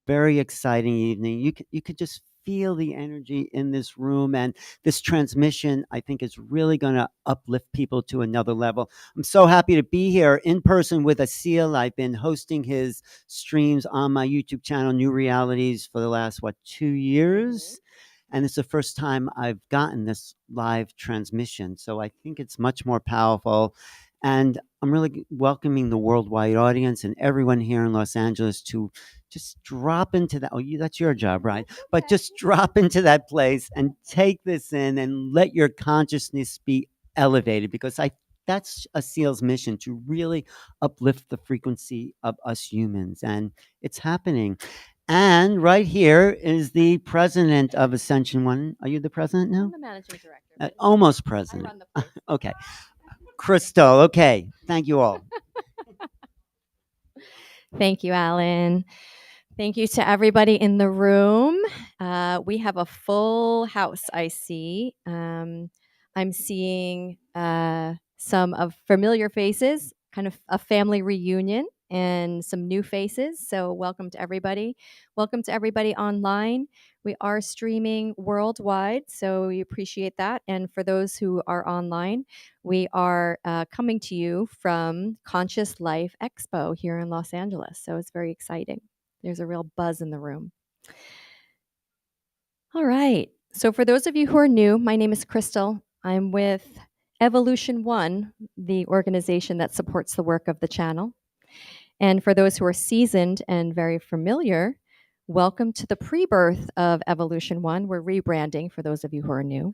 very exciting evening. You could just feel the energy in this room, and this transmission, I think, is really going to uplift people to another level. I'm so happy to be here in person with Aseel. I've been hosting his streams on my YouTube channel, New Realities, for the last, 2 years? And it's the first time I've gotten this live transmission. So I think it's much more powerful. And I'm really welcoming the worldwide audience and everyone here in Los Angeles to just drop into that. Oh, that's your job, right? But just drop into that place and take this in and let your consciousness be elevated, because that's Aseel's mission, to really uplift the frequency of us humans. And it's happening. And right here is the president of Ascension One. Are you the president now? I'm the managing director. Almost I president. run the place. Okay. Crystal. Okay. Thank you all. Thank you, Alan. Thank you to everybody in the room. We have a full house, I see. I'm seeing some of familiar faces, kind of a family reunion, and some new faces. So welcome to everybody. Welcome to everybody online. We are streaming worldwide, so we appreciate that. And for those who are online, we are coming to you from Conscious Life Expo here in Los Angeles. So it's very exciting. There's a real buzz in the room. All right. So for those of you who are new, my name is Crystal. I'm with Evolution One, the organization that supports the work of the channel. And for those who are seasoned and very familiar, welcome to the pre-birth of Evolution One. We're rebranding for those of you who are new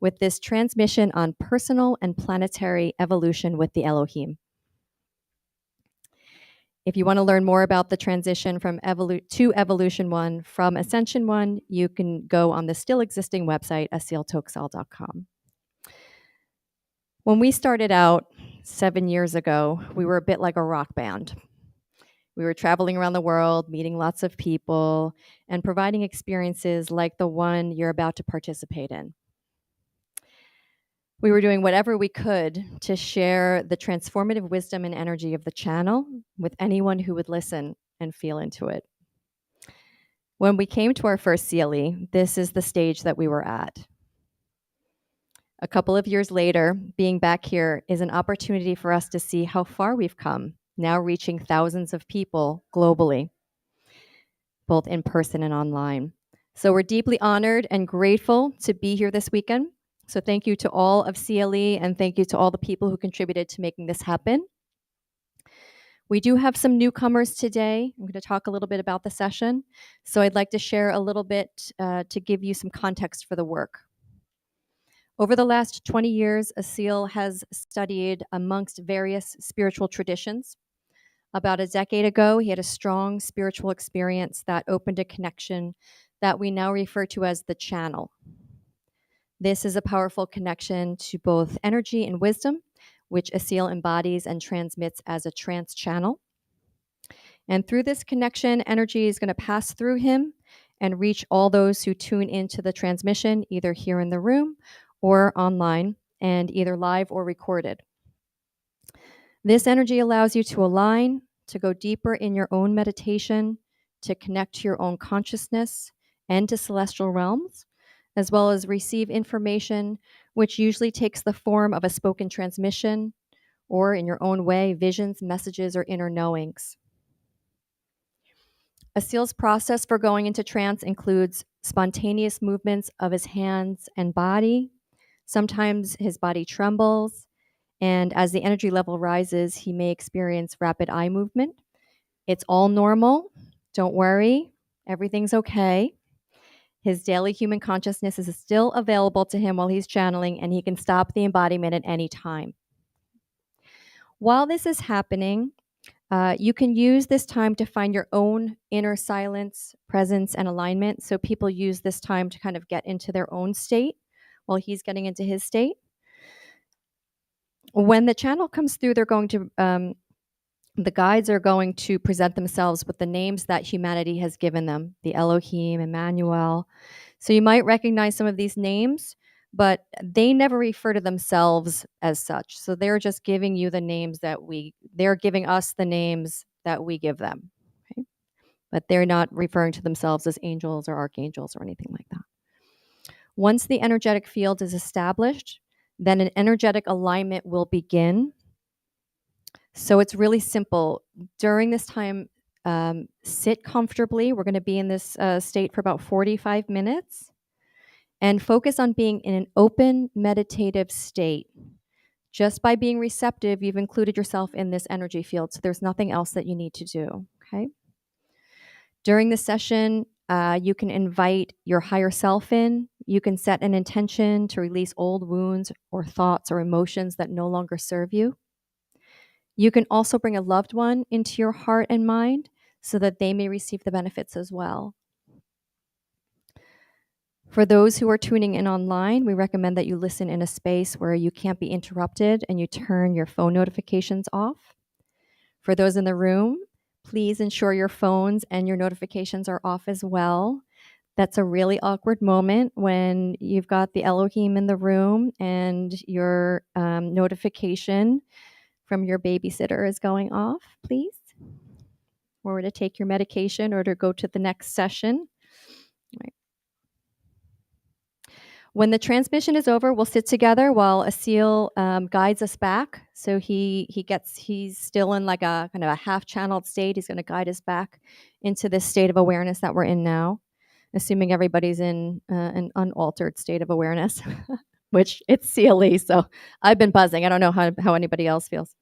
with this transmission on personal and planetary evolution with the Elohim. If you want to learn more about the transition from to Evolution One from Ascension One, you can go on the still existing website, aseeltoxel.com. When we started out 7 years ago, we were a bit like a rock band. We were traveling around the world, meeting lots of people, and providing experiences like the one you're about to participate in. We were doing whatever we could to share the transformative wisdom and energy of the channel with anyone who would listen and feel into it. When we came to our first CLE, this is the stage that we were at. A couple of years later, being back here is an opportunity for us to see how far we've come, now reaching thousands of people globally, both in person and online. So we're deeply honored and grateful to be here this weekend. So thank you to all of CLE, and thank you to all the people who contributed to making this happen. We do have some newcomers today. I'm going to talk a little bit about the session. So I'd like to share a little bit to give you some context for the work. Over the last 20 years, Aseel has studied amongst various spiritual traditions. About a decade ago, he had a strong spiritual experience that opened a connection that we now refer to as the channel. This is a powerful connection to both energy and wisdom, which Aseel embodies and transmits as a trance channel. And through this connection, energy is going to pass through him and reach all those who tune into the transmission, either here in the room or online, and either live or recorded. This energy allows you to align, to go deeper in your own meditation, to connect to your own consciousness and to celestial realms, as well as receive information, which usually takes the form of a spoken transmission, or in your own way, visions, messages, or inner knowings. Aseel's process for going into trance includes spontaneous movements of his hands and body. Sometimes his body trembles, and as the energy level rises, he may experience rapid eye movement. It's all normal. Don't worry. Everything's okay. His daily human consciousness is still available to him while he's channeling, and he can stop the embodiment at any time. While this is happening, you can use this time to find your own inner silence, presence, and alignment. So people use this time to kind of get into their own state while he's getting into his state. When the channel comes through, they're going to, the guides are going to present themselves with the names that humanity has given them, the Elohim, Emmanuel. So you might recognize some of these names, but they never refer to themselves as such. So they're just giving you the names that they're giving us the names that we give them. Okay? but they're not referring to themselves as angels or archangels or anything like that. Once the energetic field is established, then an energetic alignment will begin. So it's really simple. During this time, sit comfortably. We're going to be in this state for about 45 minutes and focus on being in an open meditative state. Just by being receptive, you've included yourself in this energy field. So there's nothing else that you need to do. Okay. During the session, you can invite your higher self in. You can set an intention to release old wounds or thoughts or emotions that no longer serve you. You can also bring a loved one into your heart and mind so that they may receive the benefits as well. For those who are tuning in online, we recommend that you listen in a space where you can't be interrupted and you turn your phone notifications off. For those in the room, please ensure your phones and your notifications are off as well. That's a really awkward moment when you've got the Elohim in the room and your notification from your babysitter is going off, please. Or to take your medication or to go to the next session. Right. When the transmission is over, we'll sit together while Aseel guides us back. So he's still in like a kind of a half-channeled state. He's going to guide us back into this state of awareness that we're in now, assuming everybody's in an unaltered state of awareness, which it's CLE. So I've been buzzing. I don't know how anybody else feels.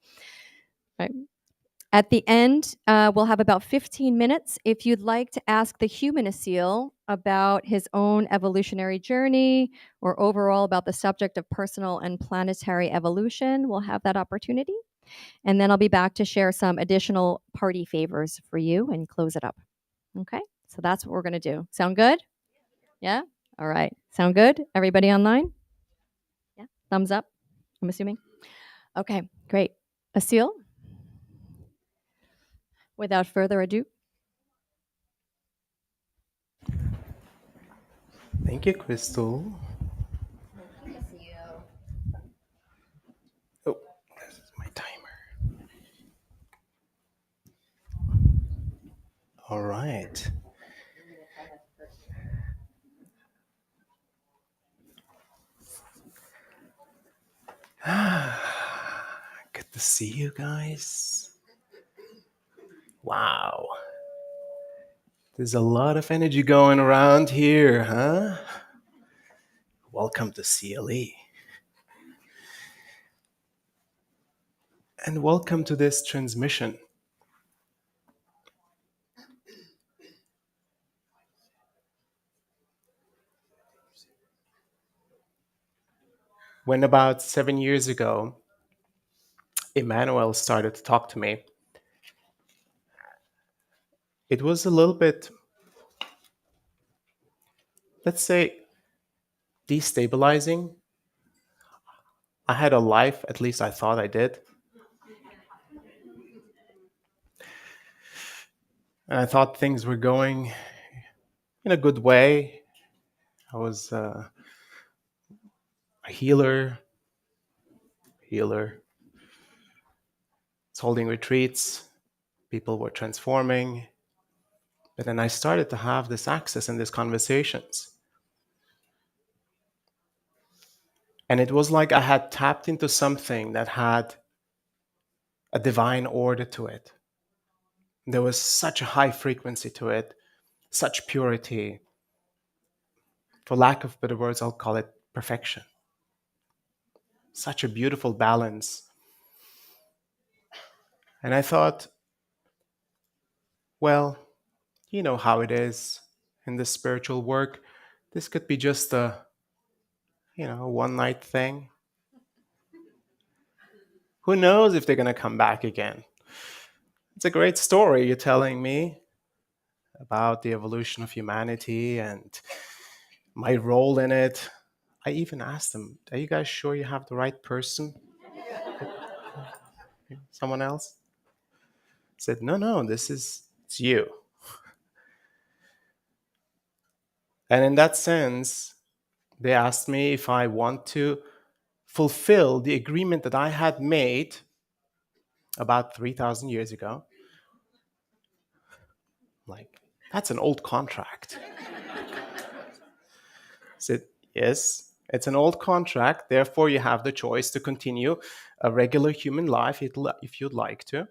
Right. At the end, we'll have about 15 minutes. If you'd like to ask the human Aseel about his own evolutionary journey or overall about the subject of personal and planetary evolution, we'll have that opportunity. And then I'll be back to share some additional party favors for you and close it up. Okay, so that's what we're going to do. Sound good? Yeah? All right. Sound good? Everybody online? Yeah? Thumbs up, I'm assuming? Okay, great. Aseel? Without further ado. Thank you, Crystal. Oh, this is my timer. All right. Good to see you guys. Wow. There's a lot of energy going around here, huh? Welcome to CLE. And welcome to this transmission. When about 7 years ago, Emmanuel started to talk to me, it was a little bit, let's say, destabilizing. I had a life, at least I thought I did. And I thought things were going in a good way. I was a healer. Was holding retreats. People were transforming. But then I started to have this access and these conversations. And it was like I had tapped into something that had a divine order to it. There was such a high frequency to it, such purity. For lack of better words, I'll call it perfection. Such a beautiful balance. And I thought, well, you know how it is in this spiritual work. This could be just a, one night thing. Who knows if they're going to come back again? It's a great story you're telling me about the evolution of humanity and my role in it. I even asked them, are you guys sure you have the right person? Someone else said, no, it's you. And in that sense, they asked me if I want to fulfill the agreement that I had made about 3,000 years ago. Like, That's an old contract. I said, yes, it's an old contract. Therefore, you have the choice to continue a regular human life if you'd like to.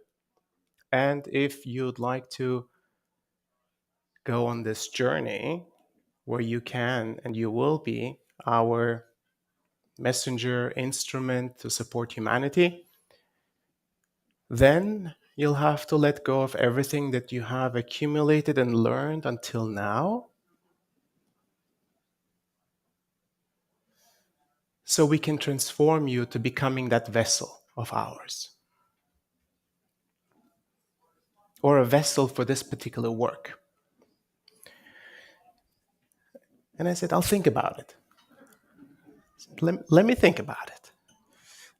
And if you'd like to go on this journey where you can and you will be our messenger instrument to support humanity, then you'll have to let go of everything that you have accumulated and learned until now, so we can transform you to becoming that vessel of ours, or a vessel for this particular work. And I said, I'll think about it. Let me think about it.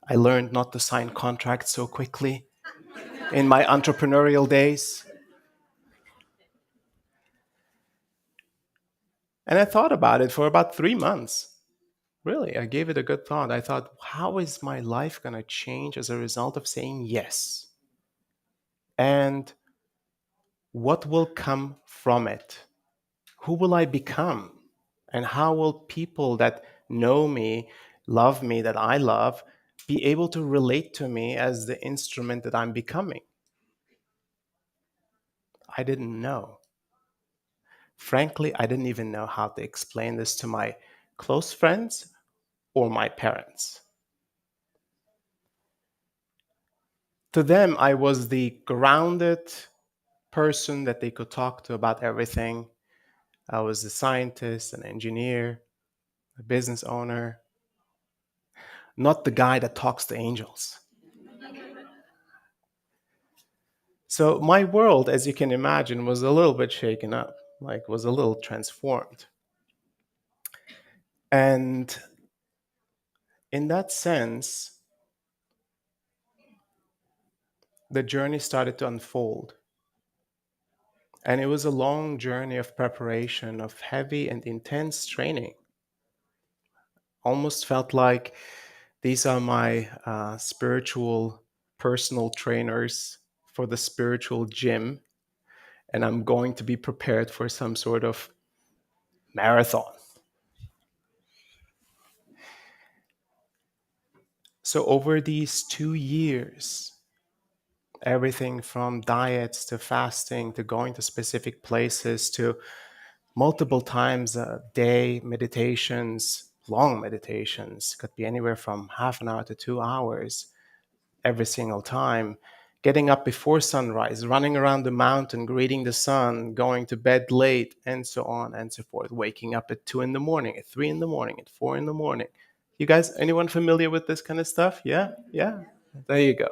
I learned not to sign contracts so quickly in my entrepreneurial days. And I thought about it for about 3 months. Really, I gave it a good thought. I thought, how is my life going to change as a result of saying yes? And what will come from it? Who will I become? And how will people that know me, love me, that I love, be able to relate to me as the instrument that I'm becoming? I didn't know. Frankly, I didn't even know how to explain this to my close friends or my parents. To them, I was the grounded person that they could talk to about everything. I was a scientist, an engineer, a business owner, not the guy that talks to angels. So my world, as you can imagine, was a little bit shaken up, like was a little transformed. And in that sense, the journey started to unfold. And it was a long journey of preparation, of heavy and intense training. Almost felt like these are my spiritual personal trainers for the spiritual gym, and I'm going to be prepared for some sort of marathon. So over these 2 years, everything from diets to fasting to going to specific places to multiple times a day meditations, long meditations, could be anywhere from half an hour to 2 hours every single time, getting up before sunrise, running around the mountain, greeting the sun, going to bed late, and so on and so forth, waking up at 2 in the morning, at 3 in the morning, at 4 in the morning. You guys, anyone familiar with this kind of stuff? Yeah? There you go.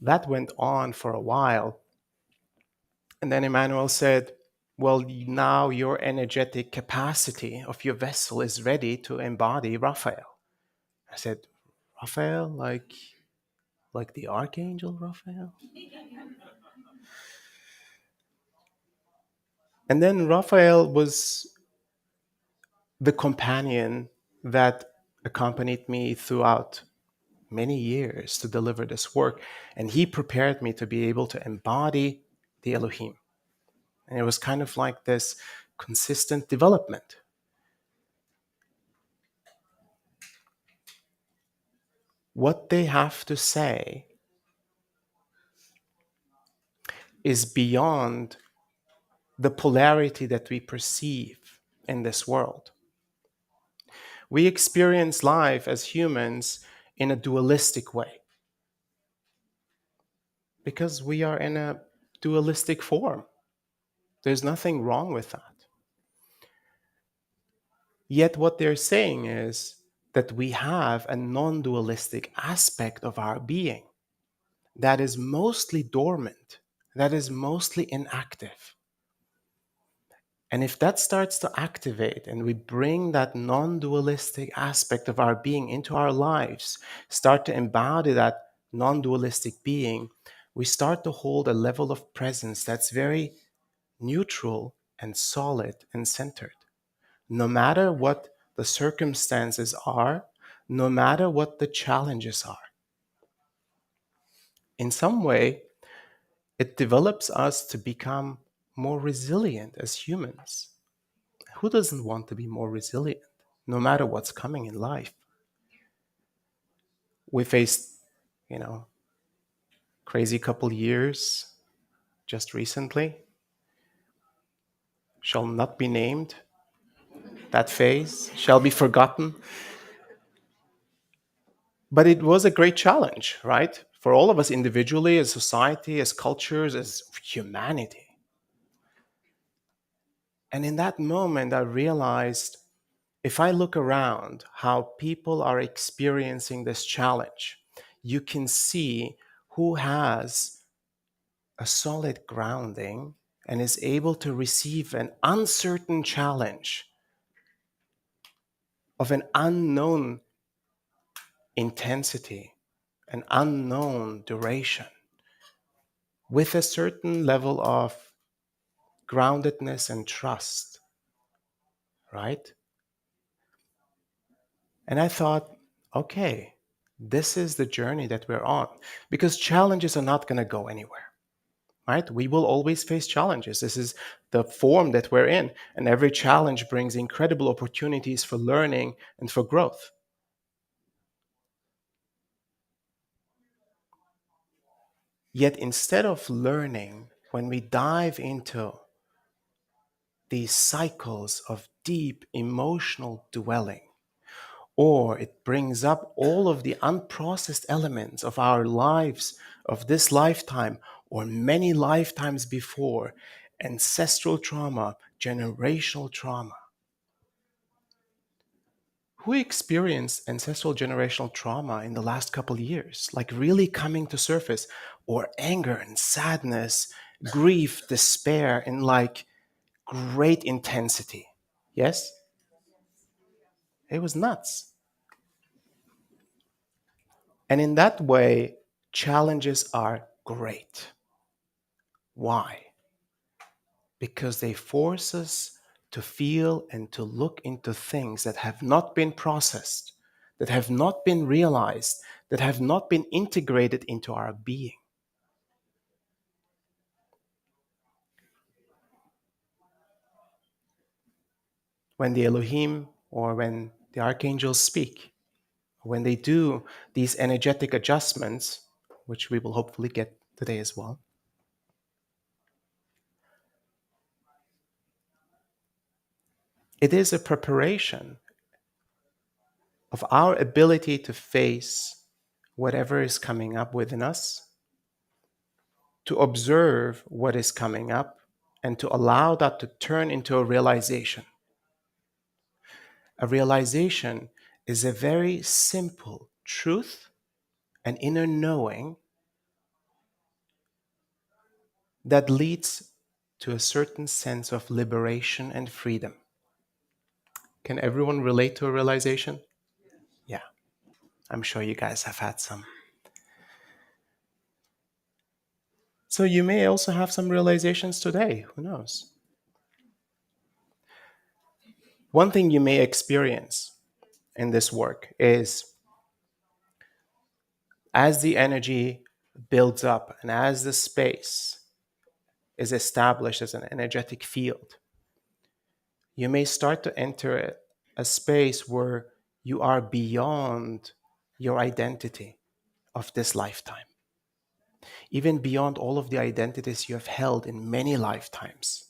That went on for a while. And then Emmanuel said, well, now your energetic capacity of your vessel is ready to embody Raphael. I said, Raphael, like the archangel Raphael? And then Raphael was the companion that accompanied me throughout many years to deliver this work. And he prepared me to be able to embody the Elohim. And it was kind of like this consistent development. What they have to say is beyond the polarity that we perceive in this world. We experience life as humans in a dualistic way because we are in a dualistic form. There's nothing wrong with that. Yet what they're saying is that we have a non-dualistic aspect of our being that is mostly dormant, that is mostly inactive. And if that starts to activate and we bring that non-dualistic aspect of our being into our lives, start to embody that non-dualistic being, we start to hold a level of presence that's very neutral and solid and centered. No matter what the circumstances are, no matter what the challenges are. In some way, It develops us to become more resilient as humans. Who doesn't want to be more resilient, no matter what's coming in life? We faced, crazy couple years just recently. Shall not be named. That phase shall be forgotten. But it was a great challenge, right? For all of us individually, as society, as cultures, as humanity. And in that moment, I realized if I look around how people are experiencing this challenge, you can see who has a solid grounding and is able to receive an uncertain challenge of an unknown intensity, an unknown duration, with a certain level of groundedness and trust, right? And I thought, okay, this is the journey that we're on, because challenges are not going to go anywhere, right? We will always face challenges. This is the form that we're in, and every challenge brings incredible opportunities for learning and for growth. Yet instead of learning, when we dive into these cycles of deep emotional dwelling, or it brings up all of the unprocessed elements of our lives, of this lifetime, or many lifetimes before, ancestral trauma, generational trauma. Who experienced ancestral generational trauma in the last couple years, like really coming to surface, or anger and sadness, grief, despair in like great intensity? Yes? It was nuts. And in that way, challenges are great. Why? Because they force us to feel and to look into things that have not been processed, that have not been realized, that have not been integrated into our being. When the Elohim or when the archangels speak, when they do these energetic adjustments, which we will hopefully get today as well, it is a preparation of our ability to face whatever is coming up within us, to observe what is coming up, and to allow that to turn into a realization. A realization is a very simple truth, an inner knowing that leads to a certain sense of liberation and freedom. Can everyone relate to a realization? Yeah, I'm sure you guys have had some. So you may also have some realizations today, who knows? One thing you may experience in this work is as the energy builds up and as the space is established as an energetic field, you may start to enter a space where you are beyond your identity of this lifetime, even beyond all of the identities you have held in many lifetimes.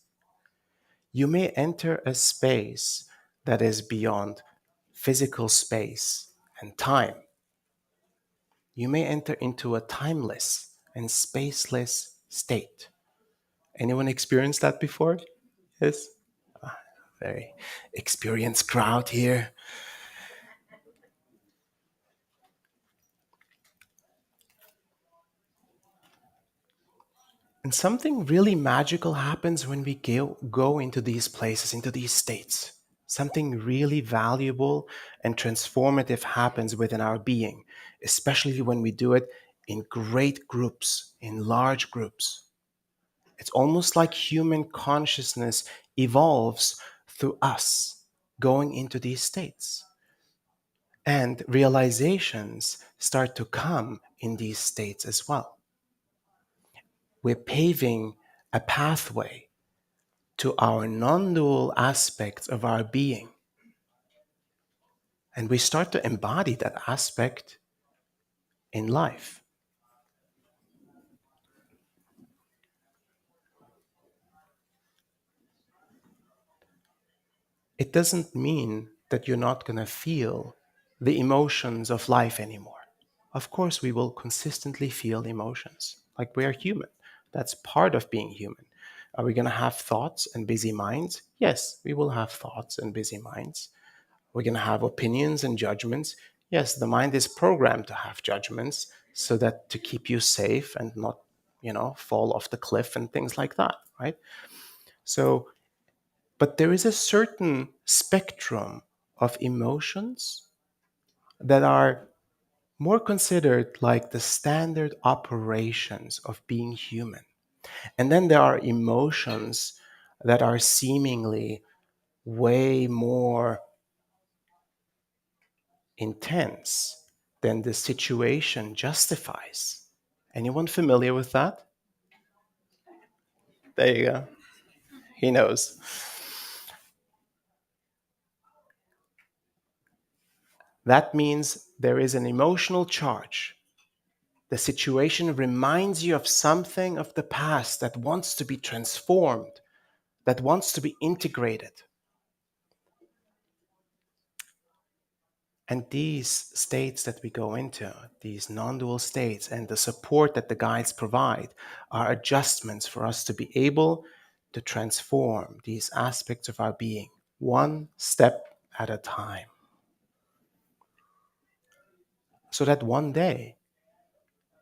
You may enter a space that is beyond physical space and time. You may enter into a timeless and spaceless state. Anyone experienced that before? Yes? Very experienced crowd here. And something really magical happens when we go into these places, into these states. Something really valuable and transformative happens within our being, especially when we do it in great groups, in large groups. It's almost like human consciousness evolves through us going into these states. And realizations start to come in these states as well. we're paving a pathway to our non-dual aspects of our being. And we start to embody that aspect in life. It doesn't mean that you're not going to feel the emotions of life anymore. Of course, we will consistently feel emotions. Like, we are human. That's part of being human. Are we going to have thoughts and busy minds? Yes, we will have thoughts and busy minds. We're going to have opinions and judgments. Yes, the mind is programmed to have judgments so that to keep you safe and not, fall off the cliff and things like that, right? So, but there is a certain spectrum of emotions that are more considered like the standard operations of being human. And then there are emotions that are seemingly way more intense than the situation justifies. Anyone familiar with that? There you go. He knows. That means there is an emotional charge. The situation reminds you of something of the past that wants to be transformed, that wants to be integrated. And these states that we go into, these non-dual states, and the support that the guides provide are adjustments for us to be able to transform these aspects of our being, one step at a time. So that one day,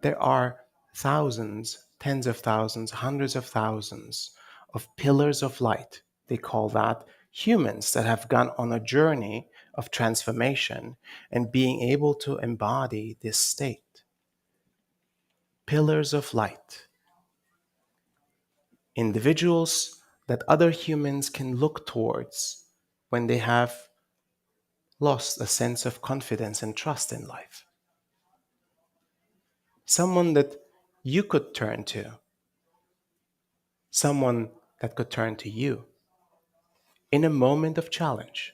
there are thousands, tens of thousands, hundreds of thousands of pillars of light. They call that humans that have gone on a journey of transformation and being able to embody this state. Pillars of light. Individuals that other humans can look towards when they have lost a sense of confidence and trust in life. Someone that you could turn to. Someone that could turn to you in a moment of challenge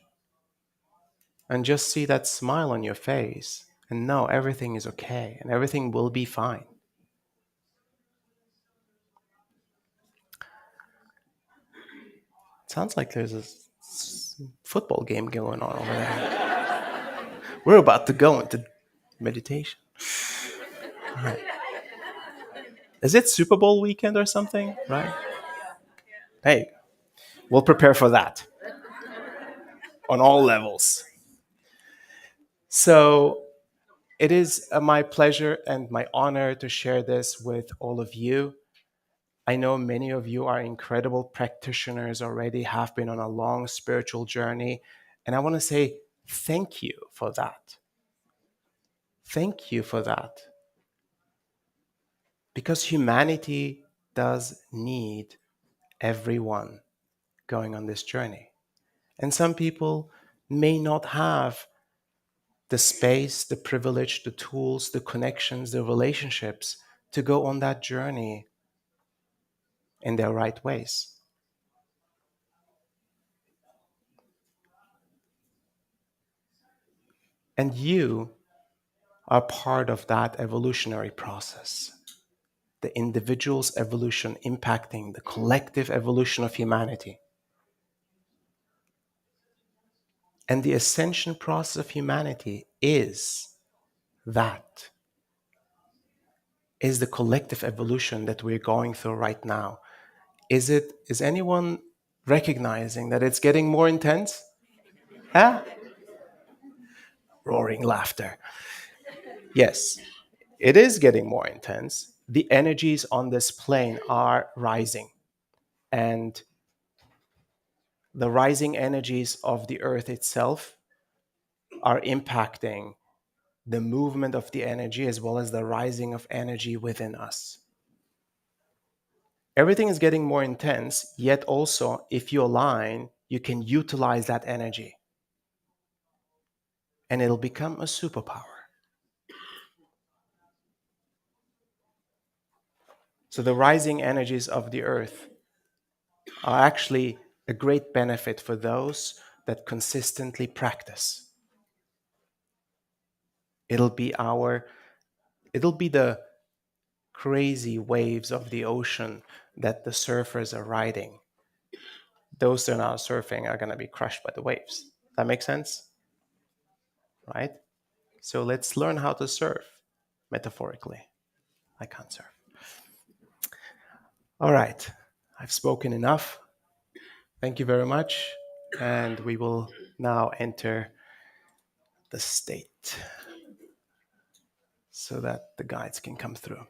and just see that smile on your face and know everything is okay and everything will be fine. It sounds like there's a football game going on over there. We're about to go into meditation. All right. Is it Super Bowl weekend or something? Right? Hey, we'll prepare for that on all levels. So it is my pleasure and my honor to share this with all of you. I know many of you are incredible practitioners already, have been on a long spiritual journey. And I want to say thank you for that. Thank you for that. Because humanity does need everyone going on this journey. And some people may not have the space, the privilege, the tools, the connections, the relationships to go on that journey in their right ways. And you are part of that evolutionary process. The individual's evolution impacting the collective evolution of humanity. And the ascension process of humanity is that. Is the collective evolution that we're going through right now. Is anyone recognizing that it's getting more intense? Huh? Roaring laughter. Yes, it is getting more intense. The energies on this plane are rising. And the rising energies of the earth itself are impacting the movement of the energy as well as the rising of energy within us. Everything is getting more intense, yet also, if you align, you can utilize that energy. And it'll become a superpower. So the rising energies of the earth are actually a great benefit for those that consistently practice. It'll be the crazy waves of the ocean that the surfers are riding. Those that are not surfing are going to be crushed by the waves. That makes sense? Right? So let's learn how to surf, metaphorically. I can't surf. All right. I've spoken enough. Thank you very much. And we will now enter the state so that the guides can come through.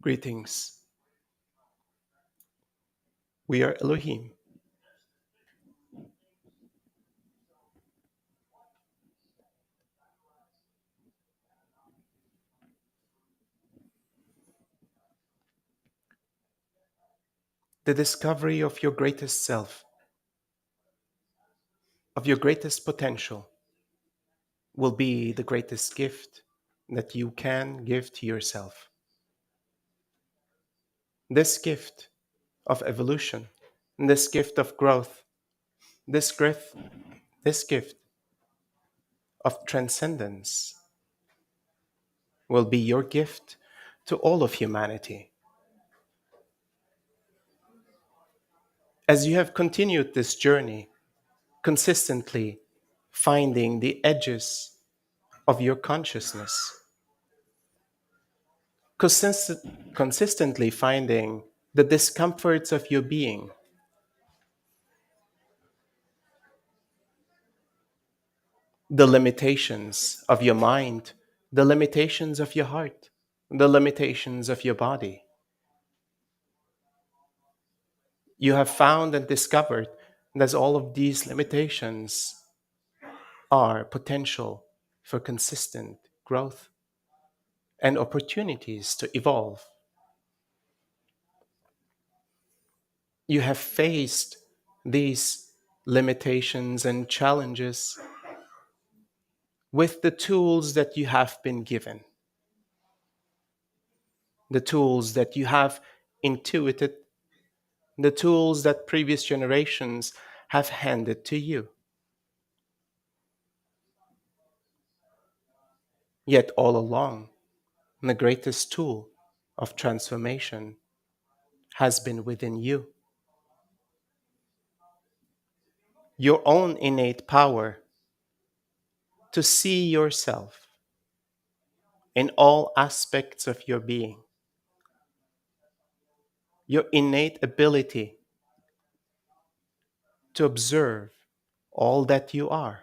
Greetings. We are Elohim. The discovery of your greatest self, of your greatest potential, will be the greatest gift that you can give to yourself. This gift of evolution, this gift of growth, this gift of transcendence will be your gift to all of humanity. As you have continued this journey, consistently finding the edges of your consciousness, consistently finding the discomforts of your being, the limitations of your mind, the limitations of your heart, the limitations of your body. You have found and discovered that all of these limitations are potential for consistent growth and opportunities to evolve. You have faced these limitations and challenges with the tools that you have been given, the tools that you have intuited, the tools that previous generations have handed to you. Yet all along, the greatest tool of transformation has been within you. Your own innate power to see yourself in all aspects of your being, your innate ability to observe all that you are.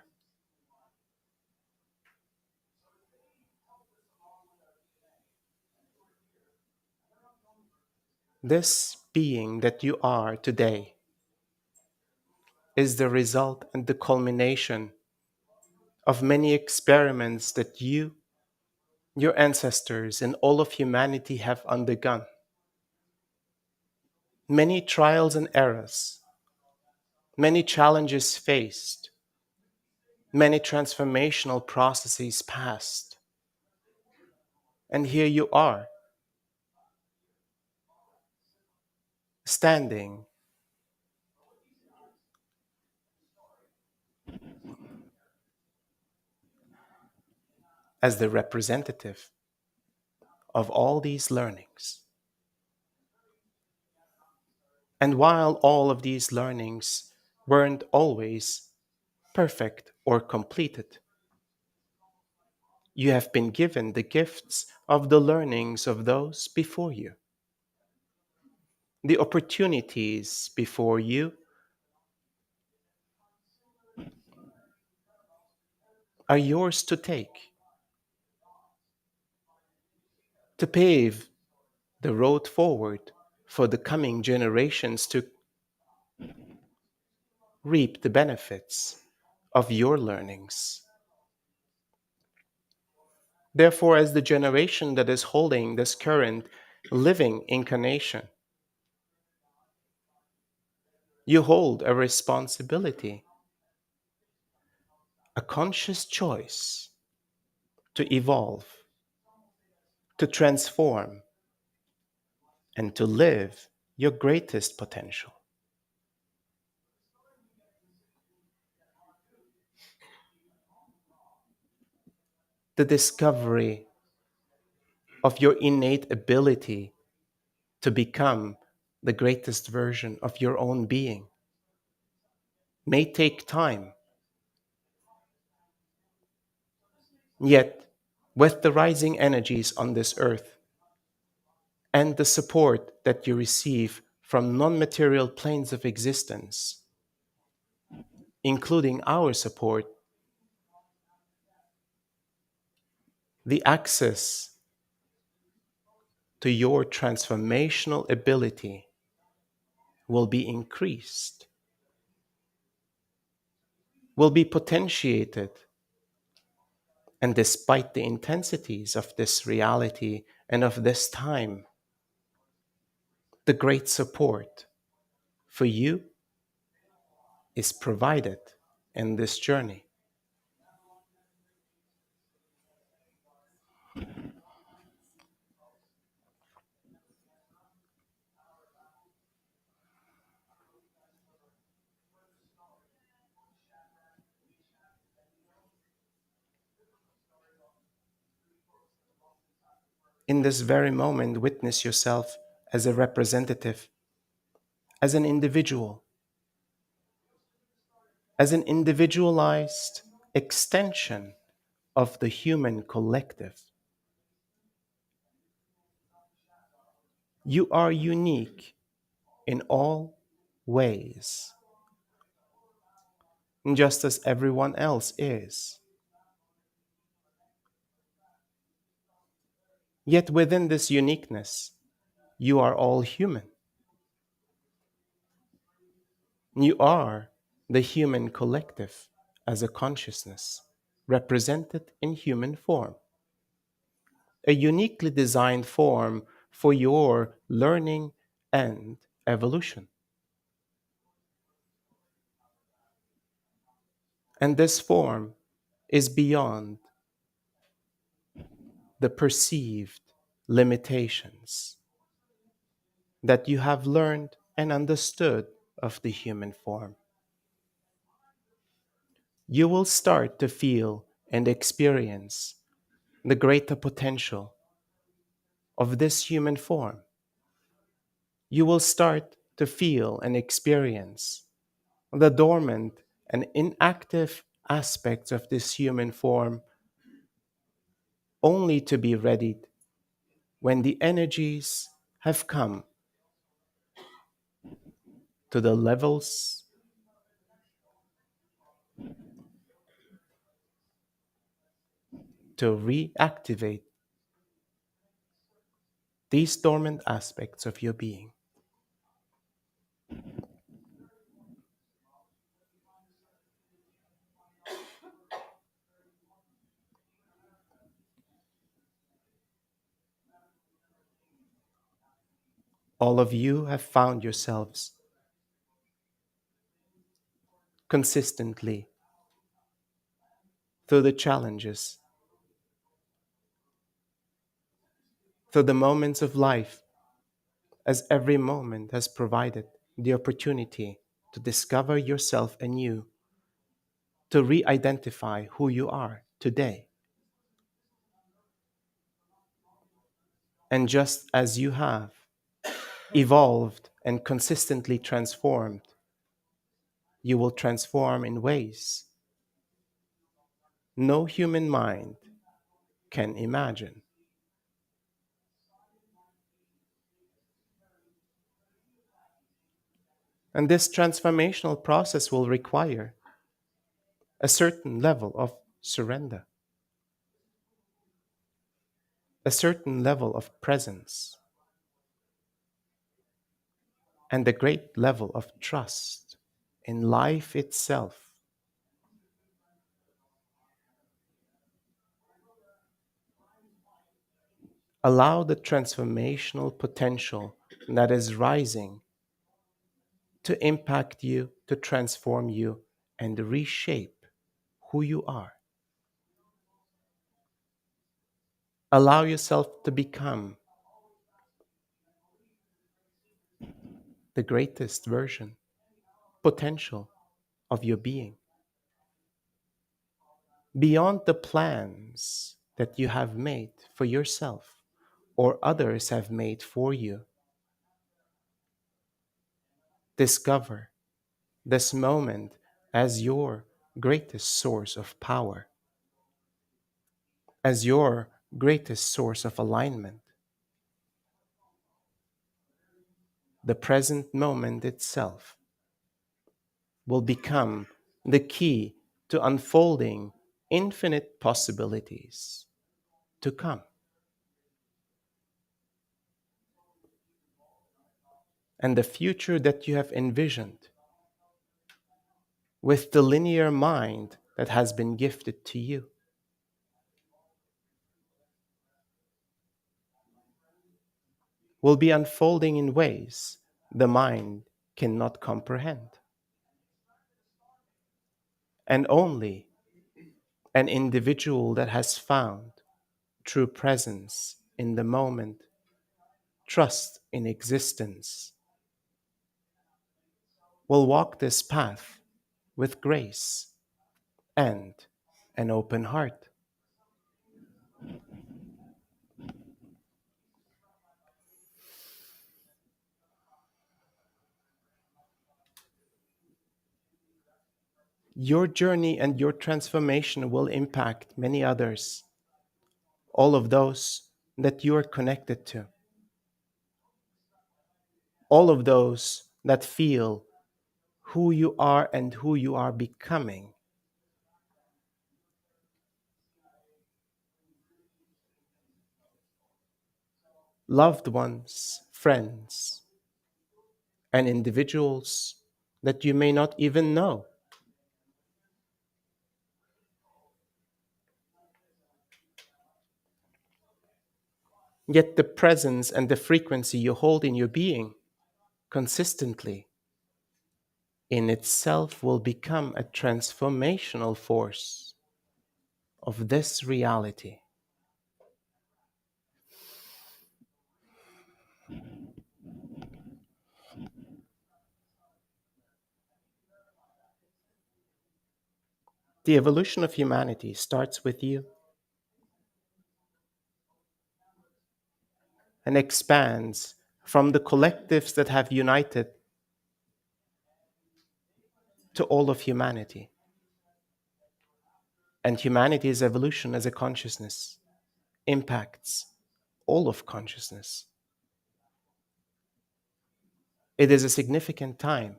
This being that you are today is the result and the culmination of many experiments that you, your ancestors, and all of humanity have undergone. Many trials and errors, many challenges faced, many transformational processes passed. And here you are, standing as the representative of all these learnings. And while all of these learnings weren't always perfect or completed, you have been given the gifts of the learnings of those before you. The opportunities before you are yours to take, to pave the road forward for the coming generations to reap the benefits of your learnings. Therefore, as the generation that is holding this current living incarnation, you hold a responsibility, a conscious choice to evolve, to transform, and to live your greatest potential. The discovery of your innate ability to become the greatest version of your own being may take time. Yet, with the rising energies on this earth and the support that you receive from non-material planes of existence, including our support, the access to your transformational ability will be increased, will be potentiated. And despite the intensities of this reality and of this time, the great support for you is provided in this journey. In this very moment, witness yourself as a representative, as an individual, as an individualized extension of the human collective. You are unique in all ways, just as everyone else is. Yet within this uniqueness, you are all human. You are the human collective as a consciousness represented in human form, a uniquely designed form for your learning and evolution. And this form is beyond the perceived limitations that you have learned and understood of the human form. You will start to feel and experience the greater potential of this human form. You will start to feel and experience the dormant and inactive aspects of this human form, only to be readied when the energies have come to the levels to reactivate these dormant aspects of your being. All of you have found yourselves consistently through the challenges, through the moments of life, as every moment has provided the opportunity to discover yourself anew, to re-identify who you are today. And just as you have evolved and consistently transformed, you will transform in ways no human mind can imagine. And this transformational process will require a certain level of surrender, a certain level of presence, and a great level of trust in life itself. Allow the transformational potential that is rising to impact you, to transform you, and reshape who you are. Allow yourself to become the greatest version, potential of your being, beyond the plans that you have made for yourself or others have made for you. Discover this moment as your greatest source of power, as your greatest source of alignment. The present moment itself will become the key to unfolding infinite possibilities to come. And the future that you have envisioned with the linear mind that has been gifted to you will be unfolding in ways the mind cannot comprehend. And only an individual that has found true presence in the moment, trust in existence, will walk this path with grace and an open heart. your journey and your transformation will impact many others, all of those that you are connected to, all of those that feel who you are and who you are becoming. Loved ones, friends, and individuals that you may not even know. Yet the presence and the frequency you hold in your being consistently in itself will become a transformational force of this reality. The evolution of humanity starts with you and expands from the collectives that have united to all of humanity. And humanity's evolution as a consciousness impacts all of consciousness. It is a significant time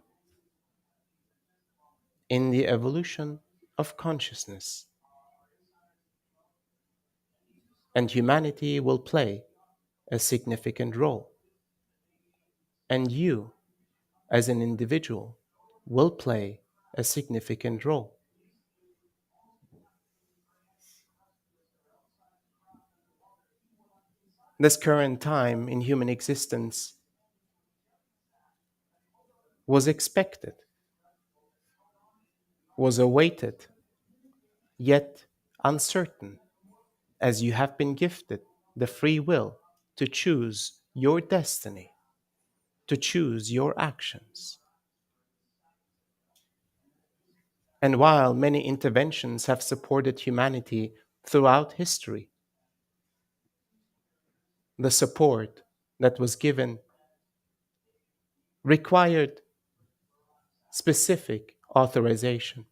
in the evolution of consciousness, and humanity will play a significant role. And you, as an individual, will play a significant role. This current time in human existence was expected, was awaited, yet uncertain, as you have been gifted the free will to choose your destiny, to choose your actions. And while many interventions have supported humanity throughout history, the support that was given required specific authorization.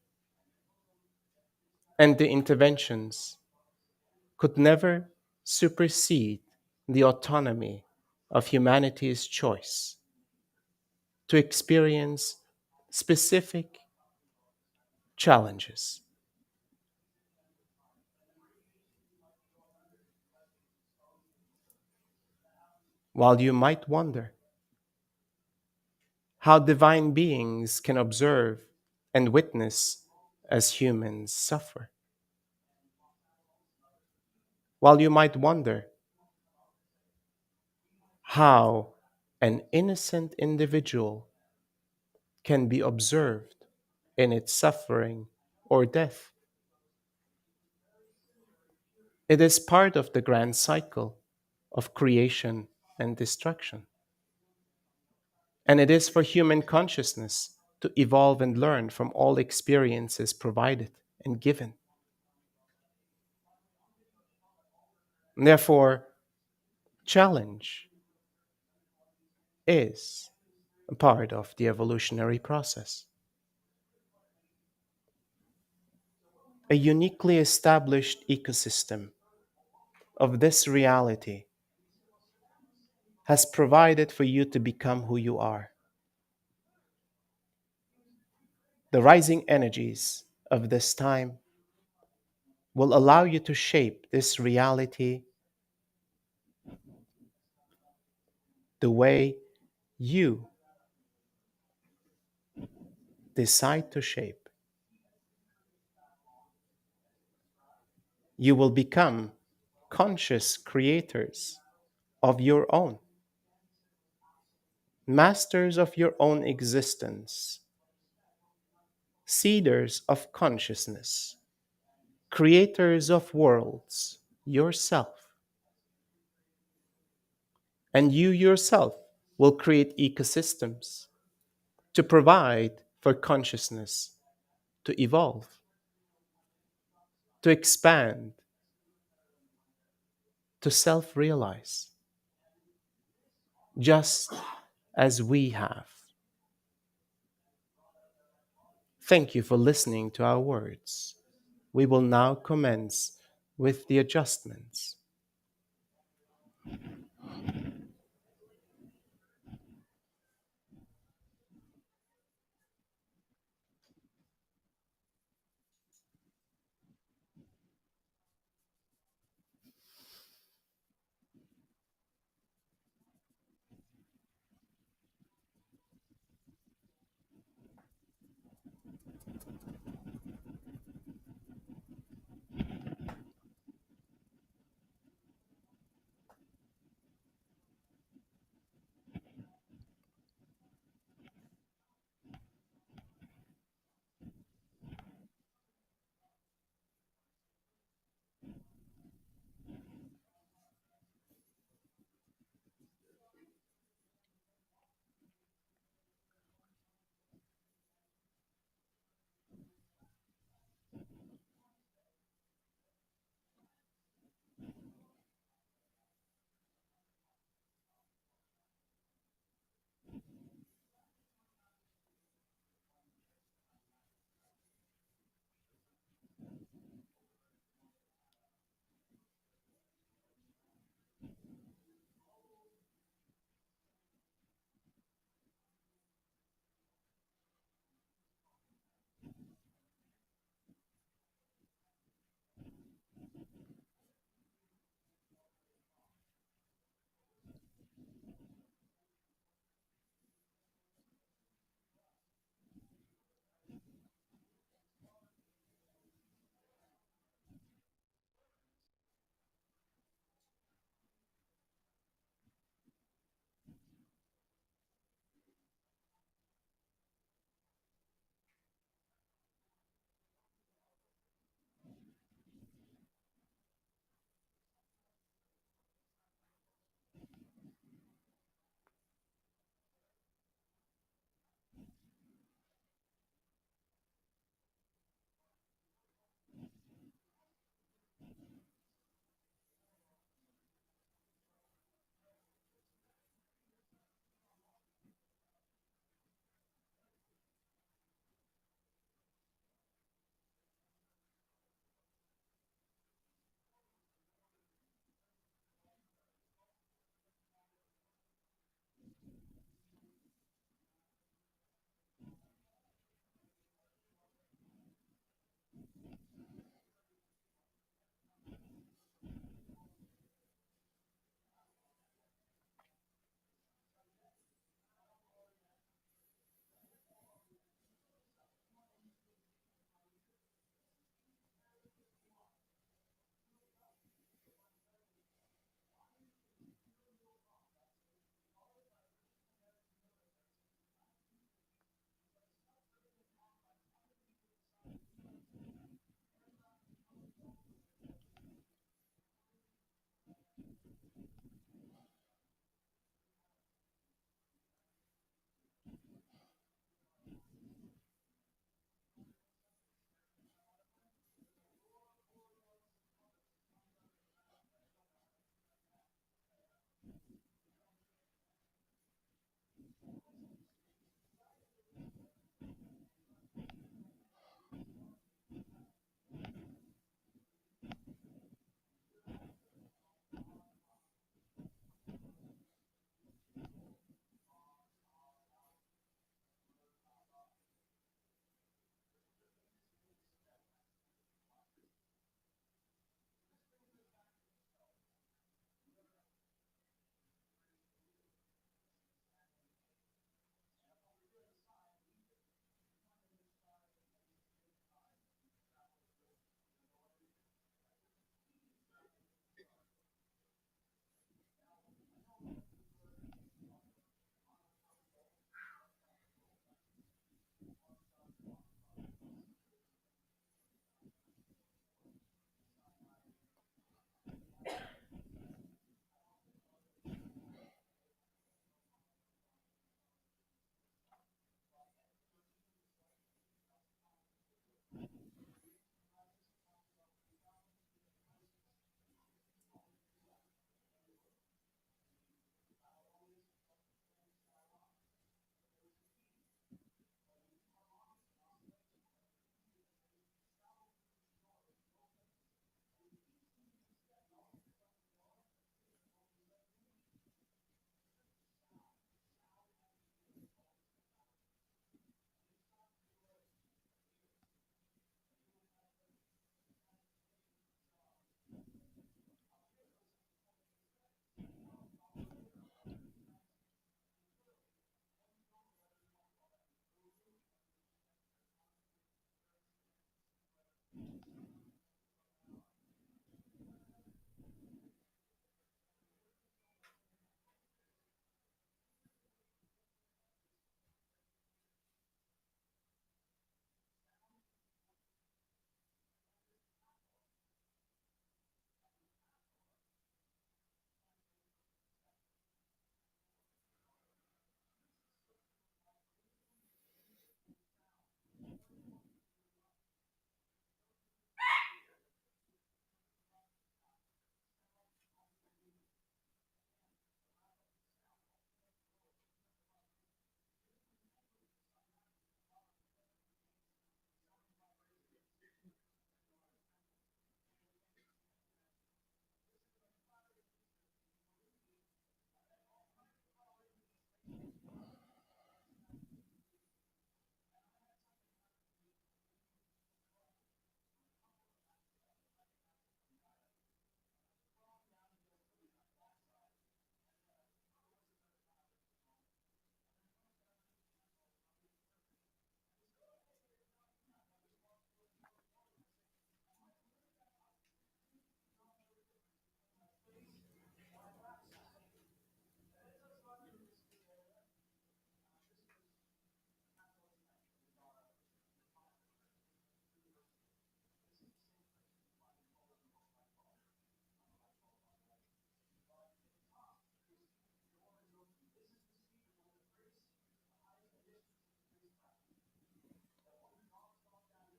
And the interventions could never supersede the autonomy of humanity's choice to experience specific challenges. While you might wonder how divine beings can observe and witness as humans suffer, while you might wonder how an innocent individual can be observed in its suffering or death, it is part of the grand cycle of creation and destruction. And it is for human consciousness to evolve and learn from all experiences provided and given. And therefore, challenge is a part of the evolutionary process. A uniquely established ecosystem of this reality has provided for you to become who you are. The rising energies of this time will allow you to shape this reality the way you decide to shape. You will become conscious creators of your own, masters of your own existence, seeders of consciousness, creators of worlds yourself. And you yourself will create ecosystems to provide for consciousness to evolve, to expand, to self realize, just as we have Thank you for listening to our words. We will now commence with the adjustments.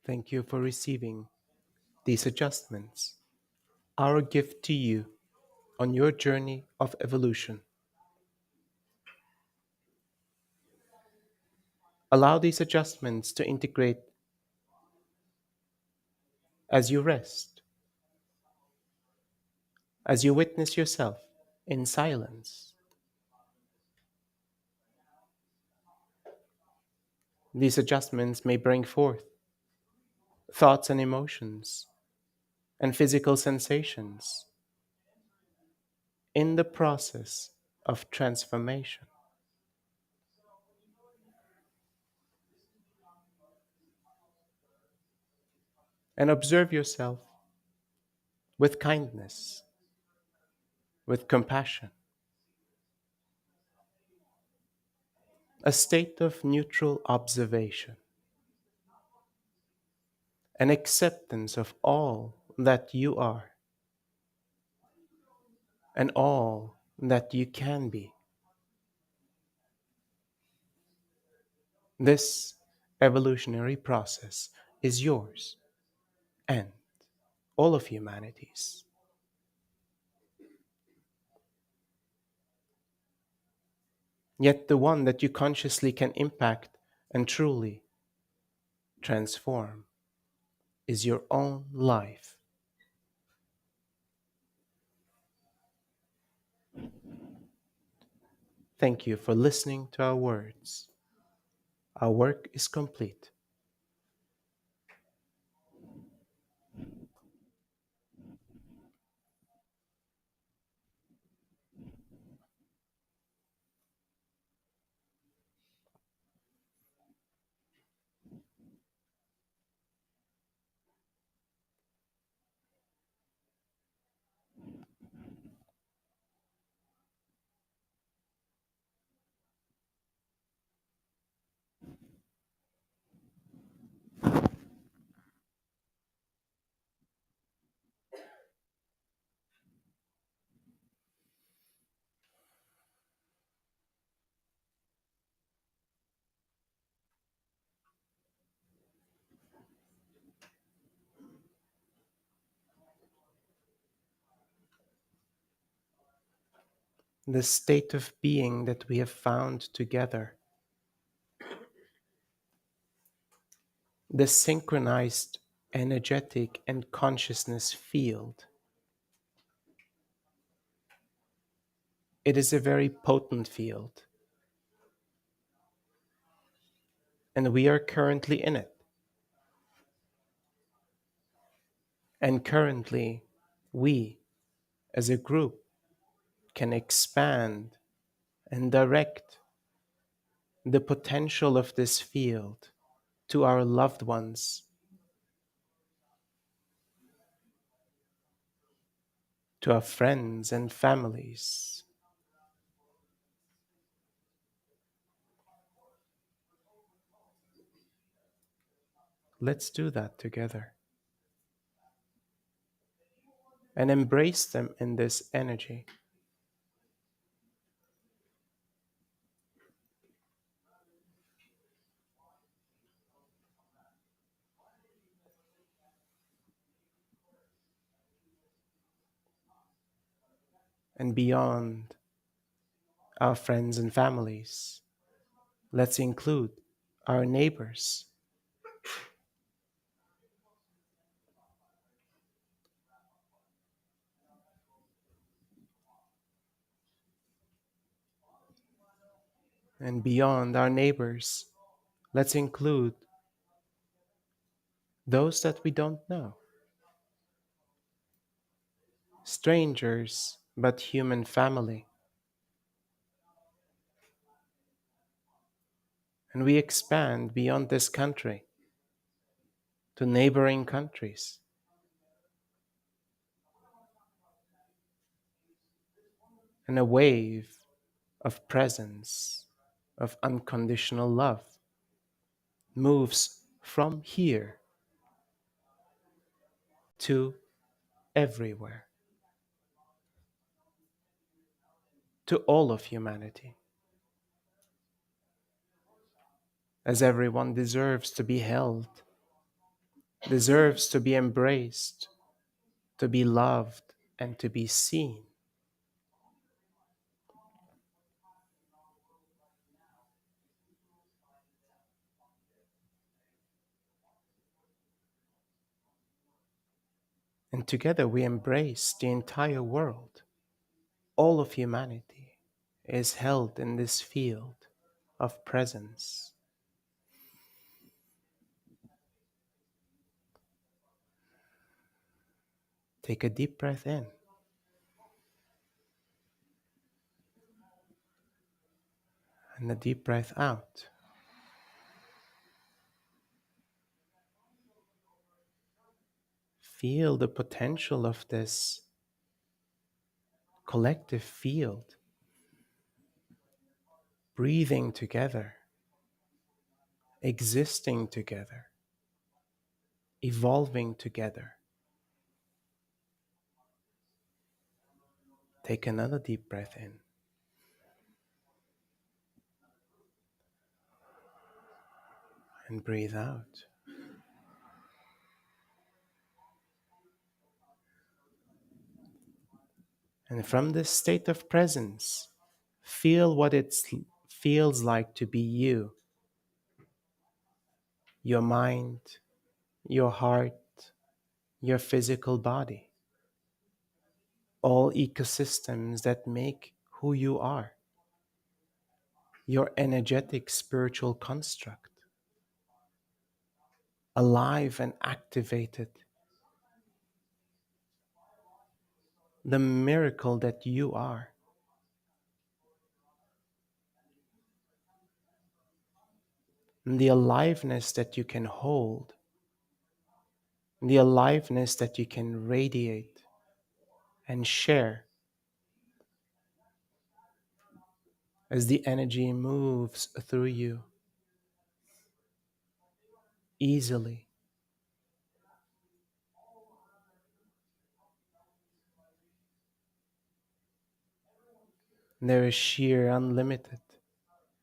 Thank you for receiving these adjustments, our gift to you on your journey of evolution. Allow these adjustments to integrate as you rest, as you witness yourself in silence. These adjustments may bring forth thoughts and emotions and physical sensations in the process of transformation. And observe yourself with kindness, with compassion, a state of neutral observation, an acceptance of all that you are and all that you can be. This evolutionary process is yours and all of humanity's. Yet the one that you consciously can impact and truly transform is your own life. Thank you for listening to our words. Our work is complete. The state of being that we have found together, the synchronized energetic and consciousness field, it is a very potent field, and we are currently in it. And currently, we, as a group, can expand and direct the potential of this field to our loved ones, to our friends and families. Let's do that together and embrace them in this energy. And beyond our friends and families, let's include our neighbors, and beyond our neighbors, let's include those that we don't know, strangers but human family. And we expand beyond this country to neighboring countries. And a wave of presence, of unconditional love moves from here to everywhere, to all of humanity, as everyone deserves to be held deserves to be embraced, to be loved, and to be seen. And together we embrace the entire world. All of humanity is held in this field of presence. Take a deep breath in and a deep breath out. Feel the potential of this collective field, breathing together, existing together, evolving together. Take another deep breath in and breathe out. And from this state of presence, feel what it feels like to be you, your mind, your heart, your physical body, all ecosystems that make who you are, your energetic spiritual construct, alive and activated, the miracle that you are. And the aliveness that you can hold, the aliveness that you can radiate and share as the energy moves through you easily. There is sheer unlimited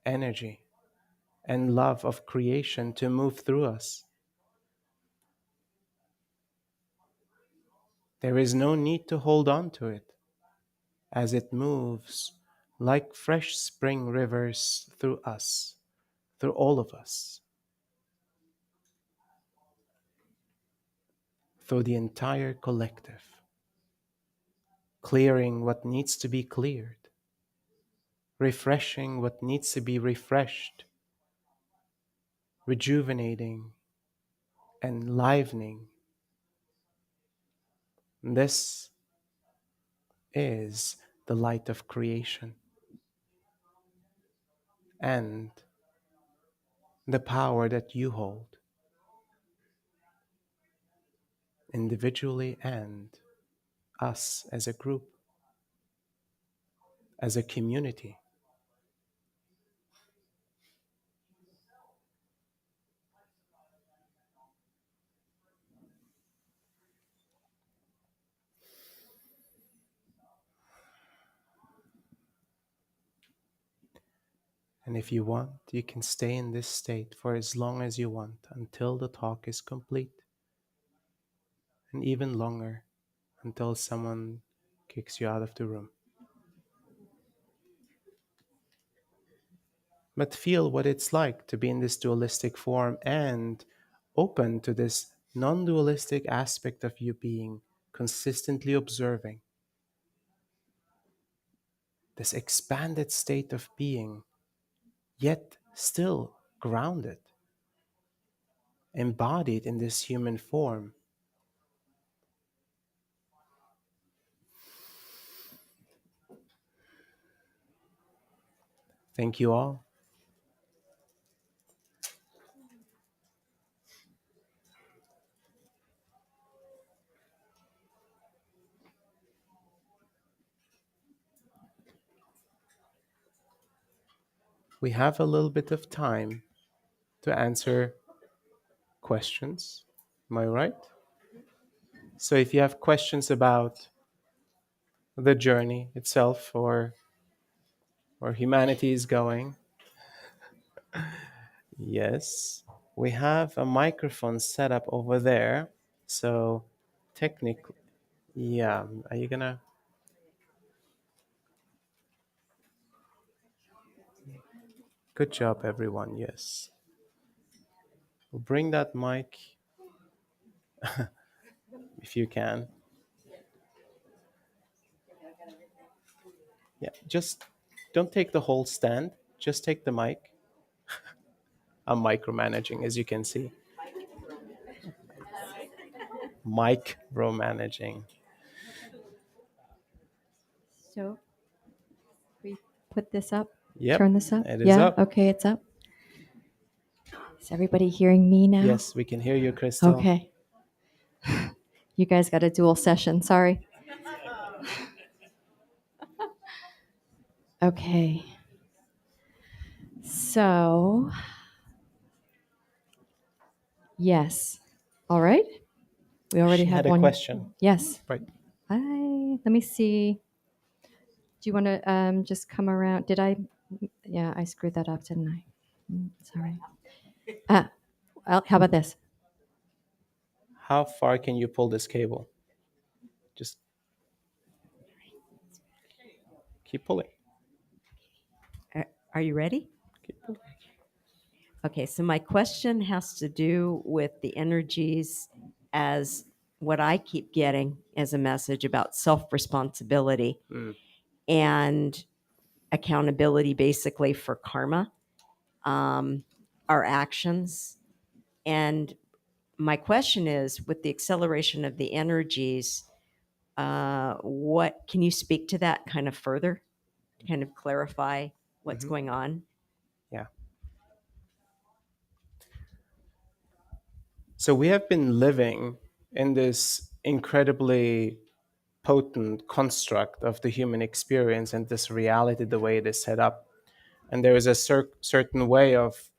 energy and love of creation to move through us. There is no need to hold on to it as it moves like fresh spring rivers through us, through all of us, through the entire collective, clearing what needs to be cleared, refreshing what needs to be refreshed, rejuvenating, enlivening. This is the light of creation and the power that you hold individually and us as a group, as a community. And if you want, you can stay in this state for as long as you want until the talk is complete, and even longer until someone kicks you out of the room. But feel what it's like to be in this dualistic form and open to this non-dualistic aspect of you being consistently observing, this expanded state of being, yet still grounded, embodied in this human form. Thank you all. We have a little bit of time to answer questions. Am I right? So if you have questions about the journey itself or where humanity is going, yes. We have a microphone set up over there. So technically, yeah. Are you gonna? Good job, everyone. Yes. We'll bring that mic if you can. Yeah. Just don't take the whole stand. Just take the mic. I'm micromanaging, as you can see. Micromanaging. So we put this up, Yep. turn this up. It is Yeah, up. okay, it's up. Is everybody hearing me now? Yes, we can hear you, Crystal. Okay. You guys got a dual session, sorry. Okay. So, yes. All right. We already She have had a one. question. Yes. Right. Let me see. Do you want to just come around? Did I? Yeah, I screwed that up, didn't I? Sorry. How about this? How far can you pull this cable? Just keep pulling. Are you ready? Keep pulling. Okay, so my question has to do with the energies as what I keep getting as a message about self responsibility and accountability, basically, for karma, our actions. And my question is with the acceleration of the energies, what can you speak to that kind of further, to kind of clarify what's going on? Yeah. So we have been living in this incredibly potent construct of the human experience and this reality, the way it is set up. And there is a certain way of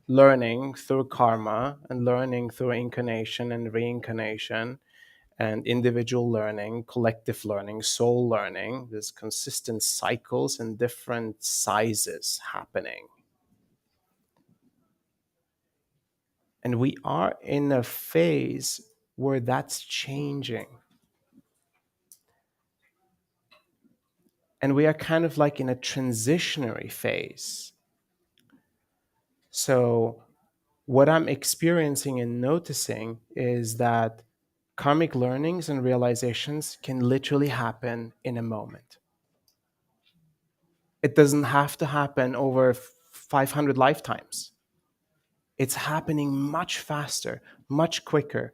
learning through karma and learning through incarnation and reincarnation and individual learning, collective learning, soul learning. There's consistent cycles and different sizes happening. And we are in a phase where that's changing. And we are kind of like in a transitionary phase. So, what I'm experiencing and noticing is that karmic learnings and realizations can literally happen in a moment. It doesn't have to happen over 500 lifetimes. It's happening much faster, much quicker,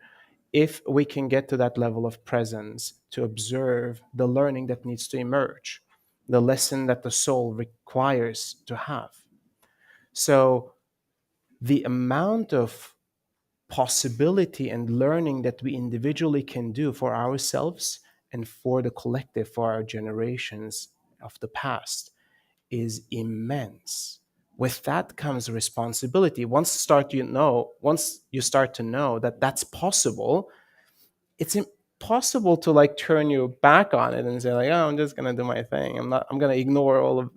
if we can get to that level of presence to observe the learning that needs to emerge, the lesson that the soul requires to have. So the amount of possibility and learning that we individually can do for ourselves and for the collective, for our generations of the past, is immense. With that comes responsibility. Once you start to know that that's possible, it's impossible to like turn your back on it and say like, oh, I'm just gonna do my thing. I'm gonna ignore all of,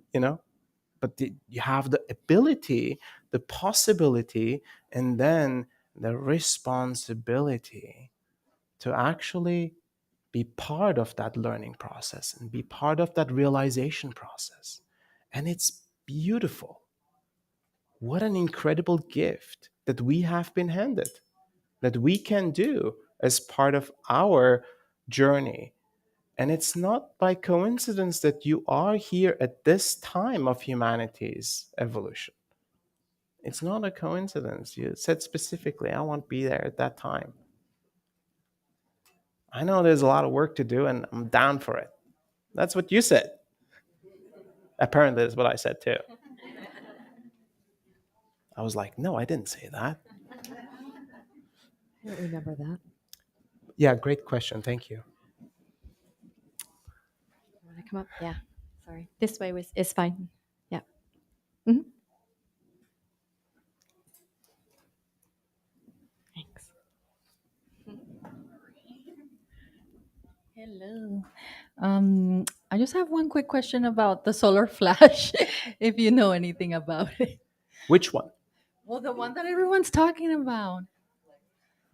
but you have the ability, the possibility, and then the responsibility to actually be part of that learning process and be part of that realization process. And it's beautiful. What an incredible gift that we have been handed, that we can do as part of our journey. And it's not by coincidence that you are here at this time of humanity's evolution. It's not a coincidence. You said specifically, I want to be there at that time. I know there's a lot of work to do, and I'm down for it. That's what you said. Apparently, that's what I said too. I was like, no, I didn't say that. I don't remember that. Yeah, great question. Thank you. Want to come up? Yeah. Sorry. This way is fine. Yeah. Mm-hmm. Thanks. Hello. I just have one quick question about the solar flash, if you know anything about it. Which one? Well, the one that everyone's talking about.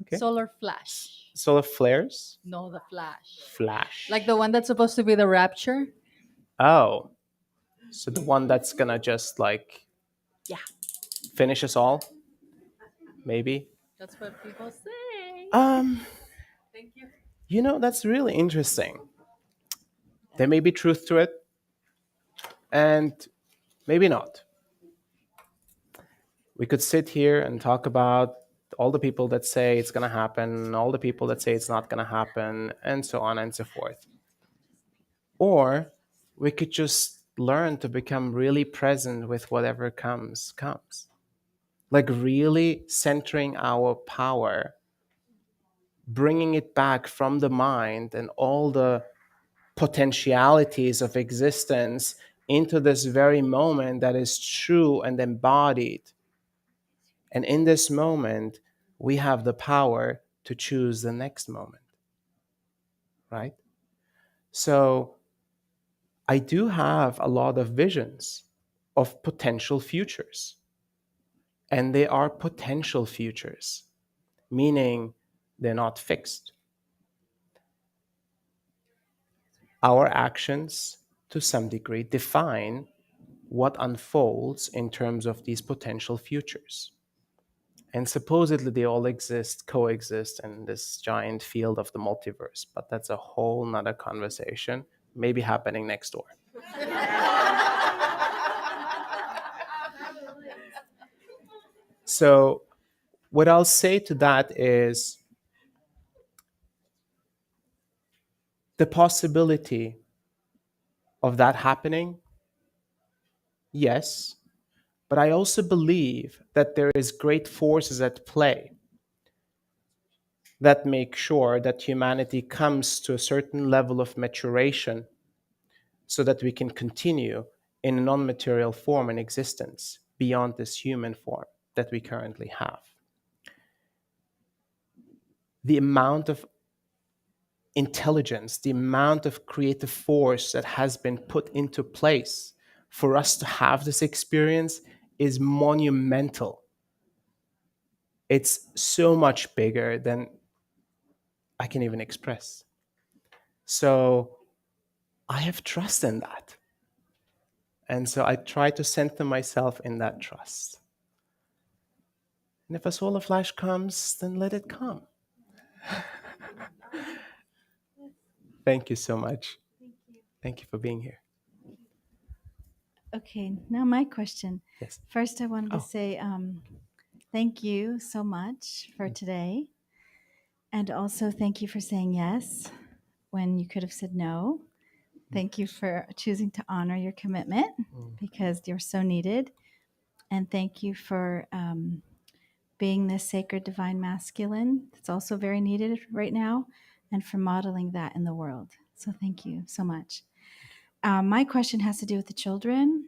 Okay. Solar flash. Solar flares? No, the flash. Flash. Like the one that's supposed to be the rapture? Oh. So the one that's gonna just like finish us all? Maybe. That's what people say. Thank you. You know, that's really interesting. There may be truth to it, and maybe not. We could sit here and talk about all the people that say it's going to happen, all the people that say it's not going to happen, and so on and so forth. Or we could just learn to become really present with whatever comes. Like really centering our power, bringing it back from the mind and all the potentialities of existence into this very moment that is true and embodied. And in this moment, we have the power to choose the next moment, right? So I do have a lot of visions of potential futures. And they are potential futures, meaning they're not fixed. Our actions, to some degree, define what unfolds in terms of these potential futures. And supposedly they all coexist in this giant field of the multiverse. But that's a whole nother conversation, maybe happening next door. So what I'll say to that is the possibility of that happening, yes. But I also believe that there is great forces at play that make sure that humanity comes to a certain level of maturation so that we can continue in a non-material form in existence beyond this human form that we currently have. The amount of intelligence, the amount of creative force that has been put into place for us to have this experience is monumental. It's so much bigger than I can even express. So I have trust in that. And so I try to center myself in that trust. And if a solar flash comes, then let it come. Thank you so much. Thank you for being here. Okay, now my question. Yes. First, I wanted to Oh. say thank you so much for today. And also, thank you for saying yes when you could have said no. Thank you for choosing to honor your commitment because you're so needed. And thank you for being this sacred divine masculine. It's also very needed right now, and for modeling that in the world. So thank you so much. My question has to do with the children.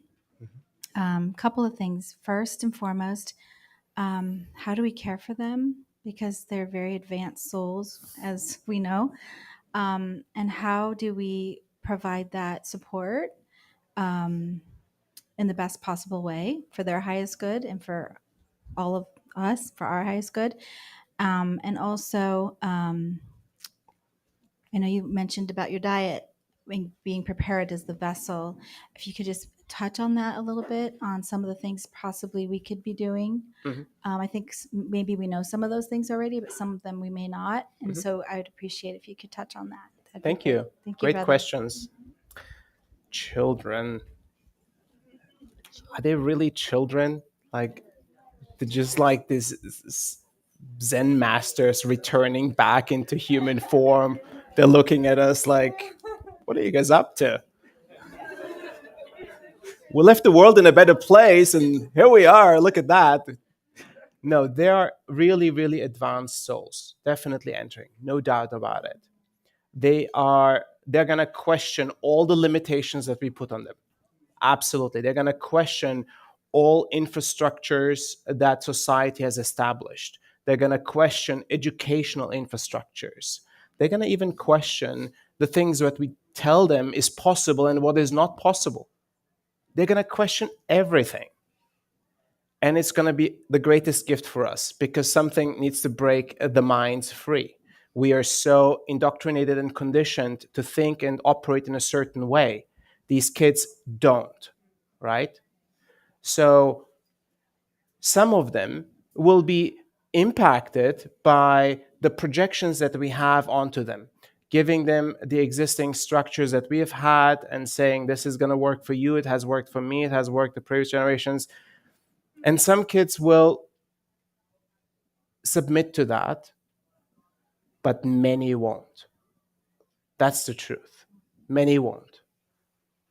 Couple of things. First and foremost, how do we care for them? Because they're very advanced souls, as we know. And how do we provide that support in the best possible way for their highest good and for all of us, for our highest good? And also, I know you mentioned about your diet being prepared as the vessel. If you could just touch on that a little bit, on some of the things possibly we could be doing. I think maybe we know some of those things already, but some of them we may not. And so I would appreciate if you could touch on that. Thank you. Thank you, Great brother. questions. Children. Are they really children? Like, they're just like this Zen masters returning back into human form. They're looking at us like, what are you guys up to? We left the world in a better place, and here we are. Look at that. No, they are really, really advanced souls. Definitely entering. No doubt about it. They're going to question all the limitations that we put on them. Absolutely. They're going to question all infrastructures that society has established. They're going to question educational infrastructures. They're going to even question the things that we tell them is possible and what is not possible. They're going to question everything. And it's going to be the greatest gift for us, because something needs to break the minds free. We are so indoctrinated and conditioned to think and operate in a certain way. These kids don't, right? So some of them will be impacted by the projections that we have onto them, giving them the existing structures that we have had and saying, this is going to work for you. It has worked for me. It has worked the previous generations. And some kids will submit to that, but many won't. That's the truth. Many won't.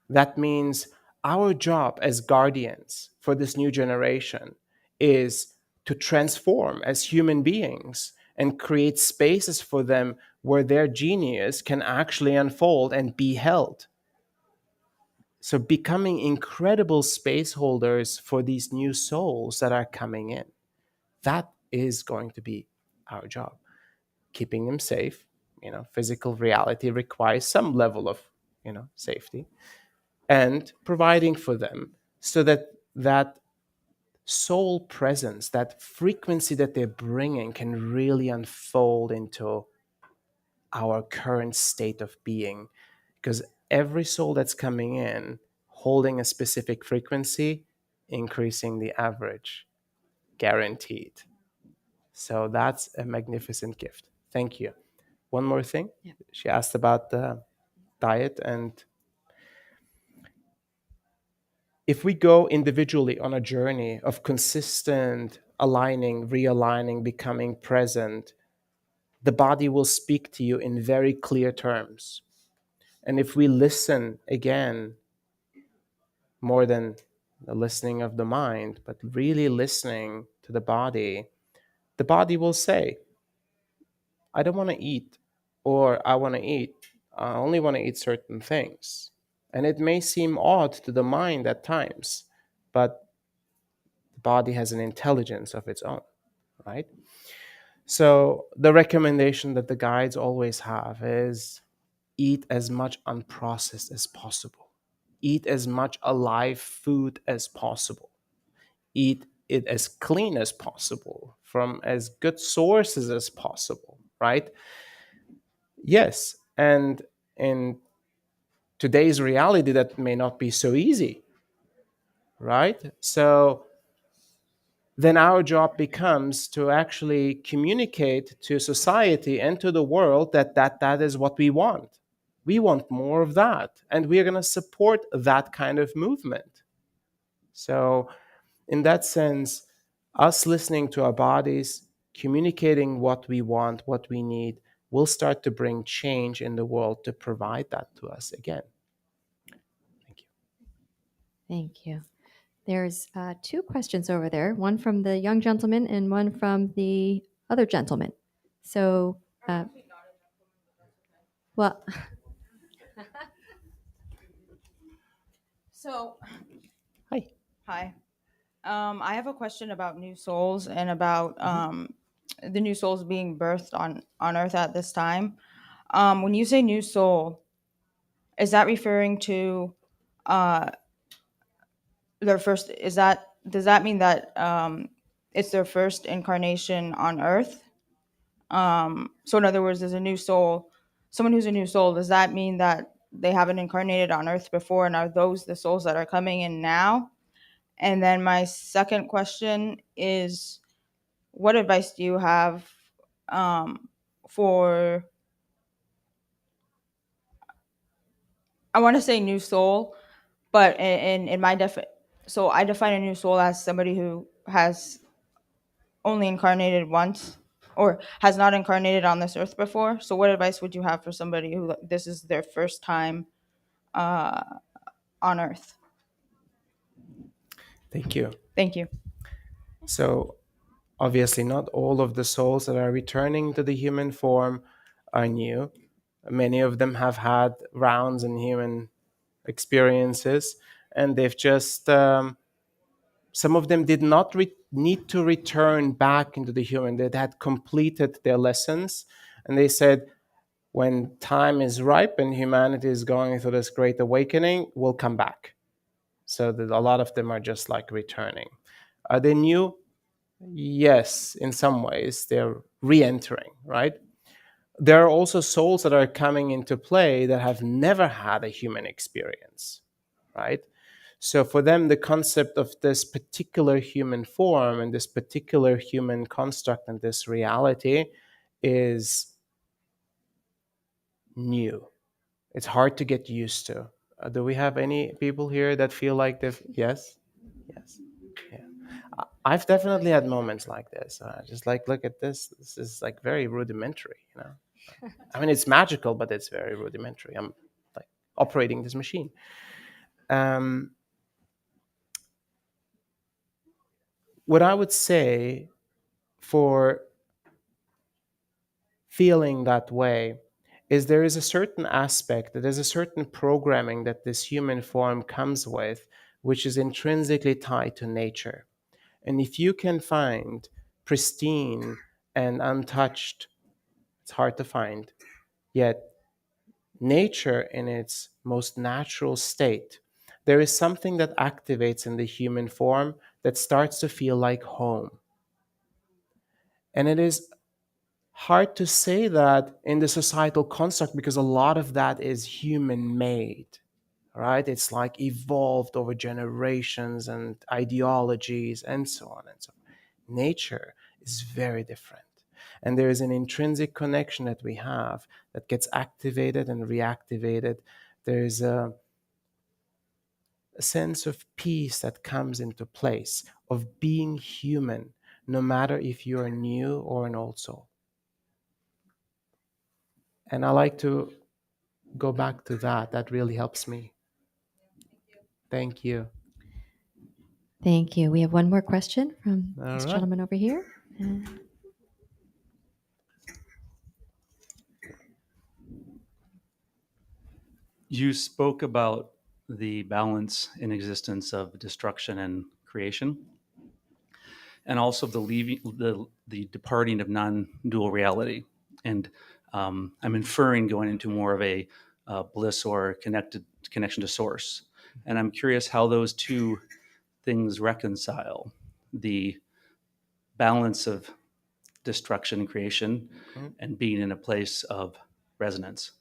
That means our job as guardians for this new generation is to transform as human beings and create spaces for them where their genius can actually unfold and be held. So becoming incredible space holders for these new souls that are coming in. That is going to be our job. Keeping them safe. Physical reality requires some level of, safety, and providing for them so that that soul presence, that frequency that they're bringing, can really unfold into our current state of being. Because every soul that's coming in holding a specific frequency, increasing the average, guaranteed. So that's a magnificent gift. Thank you. One more thing. Yeah. She asked about the diet, and if we go individually on a journey of consistent aligning, realigning, becoming present, the body will speak to you in very clear terms. And if we listen again, more than the listening of the mind, but really listening to the body will say, I don't want to eat, or I want to eat. I only want to eat certain things. And it may seem odd to the mind at times, but the body has an intelligence of its own, right? So the recommendation that the guides always have is eat as much unprocessed as possible. Eat as much alive food as possible. Eat it as clean as possible from as good sources as possible, right? Yes, and in today's reality, that may not be so easy, right? So then our job becomes to actually communicate to society and to the world that is what we want. We want more of that, and we're going to support that kind of movement. So in that sense, us listening to our bodies, communicating what we want, what we need, will start to bring change in the world to provide that to us again. Thank you. Thank you. There's two questions over there, one from the young gentleman and one from the other gentleman. So, well, So, Hi. hi. I have a question about new souls and about the new souls being birthed on Earth at this time. When you say new soul, is that referring to their first? Does that mean that it's their first incarnation on Earth? So, in other words, there's a new soul, someone who's a new soul. Does that mean that they haven't incarnated on Earth before, and are those the souls that are coming in now? And then my second question is, what advice do you have for, I want to say new soul, but in my so I define a new soul as somebody who has only incarnated once or has not incarnated on this earth before. So what advice would you have for somebody who this is their first time on Earth? Thank you. Thank you. So obviously not all of the souls that are returning to the human form are new. Many of them have had rounds in human experiences, and they've just some of them did not need to return back into the human. They had completed their lessons, and they said, when time is ripe and humanity is going through this great awakening, we'll come back. So that a lot of them are just like returning. Are they new? Yes, in some ways they're re-entering, right? There are also souls that are coming into play that have never had a human experience, right? So for them, the concept of this particular human form and this particular human construct and this reality is new. It's hard to get used to. Do we have any people here that feel like they've... Yes? Yes. Yeah. I've definitely had moments like this. Just like, look at this. This is like very rudimentary, you know? I mean, it's magical, but it's very rudimentary. I'm like operating this machine. What I would say for feeling that way is there is a certain aspect, there's a certain programming that this human form comes with, which is intrinsically tied to nature. And if you can find pristine and untouched, it's hard to find, yet nature in its most natural state, there is something that activates in the human form that starts to feel like home. And it is hard to say that in the societal construct because a lot of that is human made, right? It's like evolved over generations and ideologies and so on and so on. Nature is very different. And there is an intrinsic connection that we have that gets activated and reactivated. There's a sense of peace that comes into place, of being human, no matter if you're new or an old soul. And I like to go back to that. That really helps me. Thank you. Thank you. We have one more question from All this right. gentleman over here. You spoke about the balance in existence of destruction and creation, and also the leaving, the departing of non-dual reality. And I'm inferring going into more of a bliss or connection to source. And I'm curious how those two things reconcile: the balance of destruction and creation, and being in a place of resonance,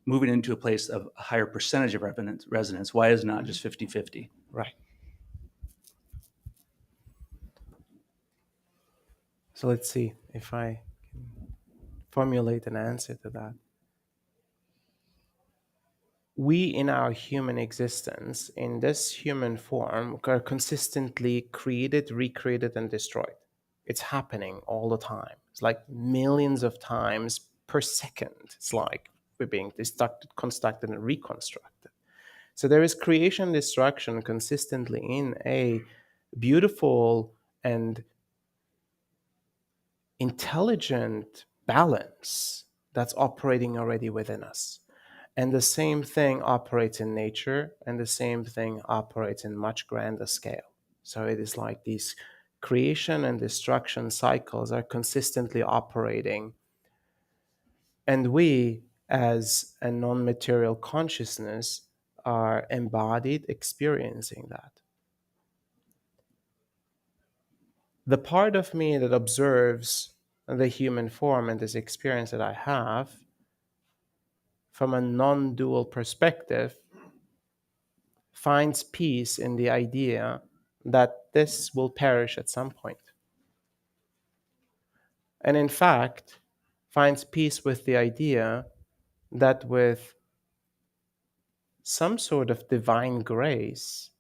moving into a place of a higher percentage of resonance. Why is it not just 50-50? Right. So let's see if I can formulate an answer to that. We, in our human existence, in this human form, are consistently created, recreated, and destroyed. It's happening all the time. It's like millions of times per second. It's like we're being destructed, constructed, and reconstructed. So there is creation and destruction consistently in a beautiful and intelligent balance that's operating already within us. And the same thing operates in nature, and the same thing operates in much grander scale. So it is like these creation and destruction cycles are consistently operating. And we, as a non-material consciousness, are embodied experiencing that. The part of me that observes the human form and this experience that I have from a non-dual perspective finds peace in the idea that this will perish at some point. And in fact, finds peace with the idea that with some sort of divine grace,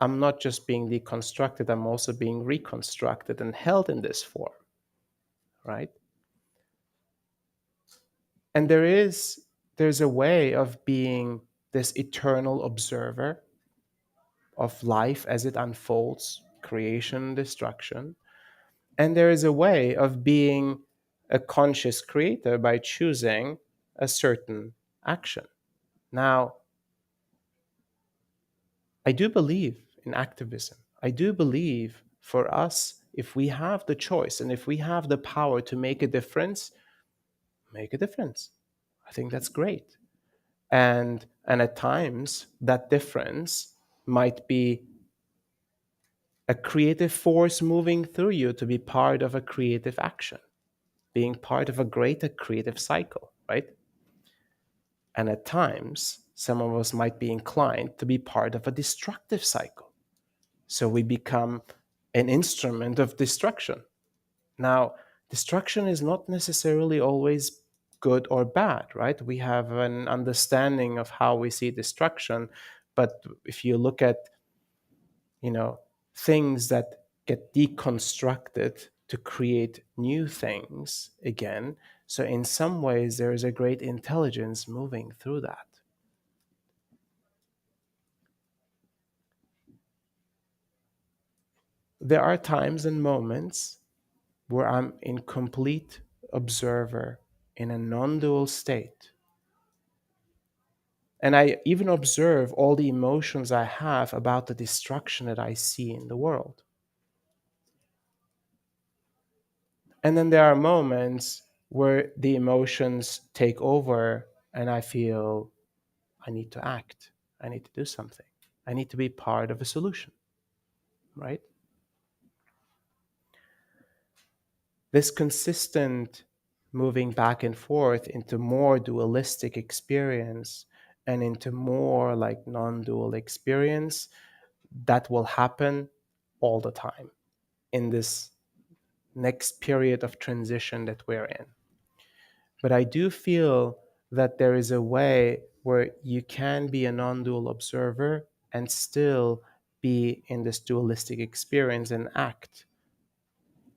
I'm not just being deconstructed, I'm also being reconstructed and held in this form, right? And there's a way of being this eternal observer of life as it unfolds, creation and destruction. And there is a way of being a conscious creator by choosing a certain action. Now, I do believe in activism. I do believe for us, if we have the choice and if we have the power to make a difference, make a difference. I think that's great. And at times, that difference might be a creative force moving through you to be part of a creative action, being part of a greater creative cycle, right? And at times, some of us might be inclined to be part of a destructive cycle. So we become an instrument of destruction. Now, destruction is not necessarily always good or bad, right? We have an understanding of how we see destruction, but if you look at, things that get deconstructed to create new things again, so in some ways there is a great intelligence moving through that. There are times and moments where I'm in complete observer, in a non-dual state. And I even observe all the emotions I have about the destruction that I see in the world. And then there are moments where the emotions take over and I feel I need to act. I need to do something. I need to be part of a solution, right? This consistent moving back and forth into more dualistic experience and into more like non-dual experience, that will happen all the time in this next period of transition that we're in. But I do feel that there is a way where you can be a non-dual observer and still be in this dualistic experience and act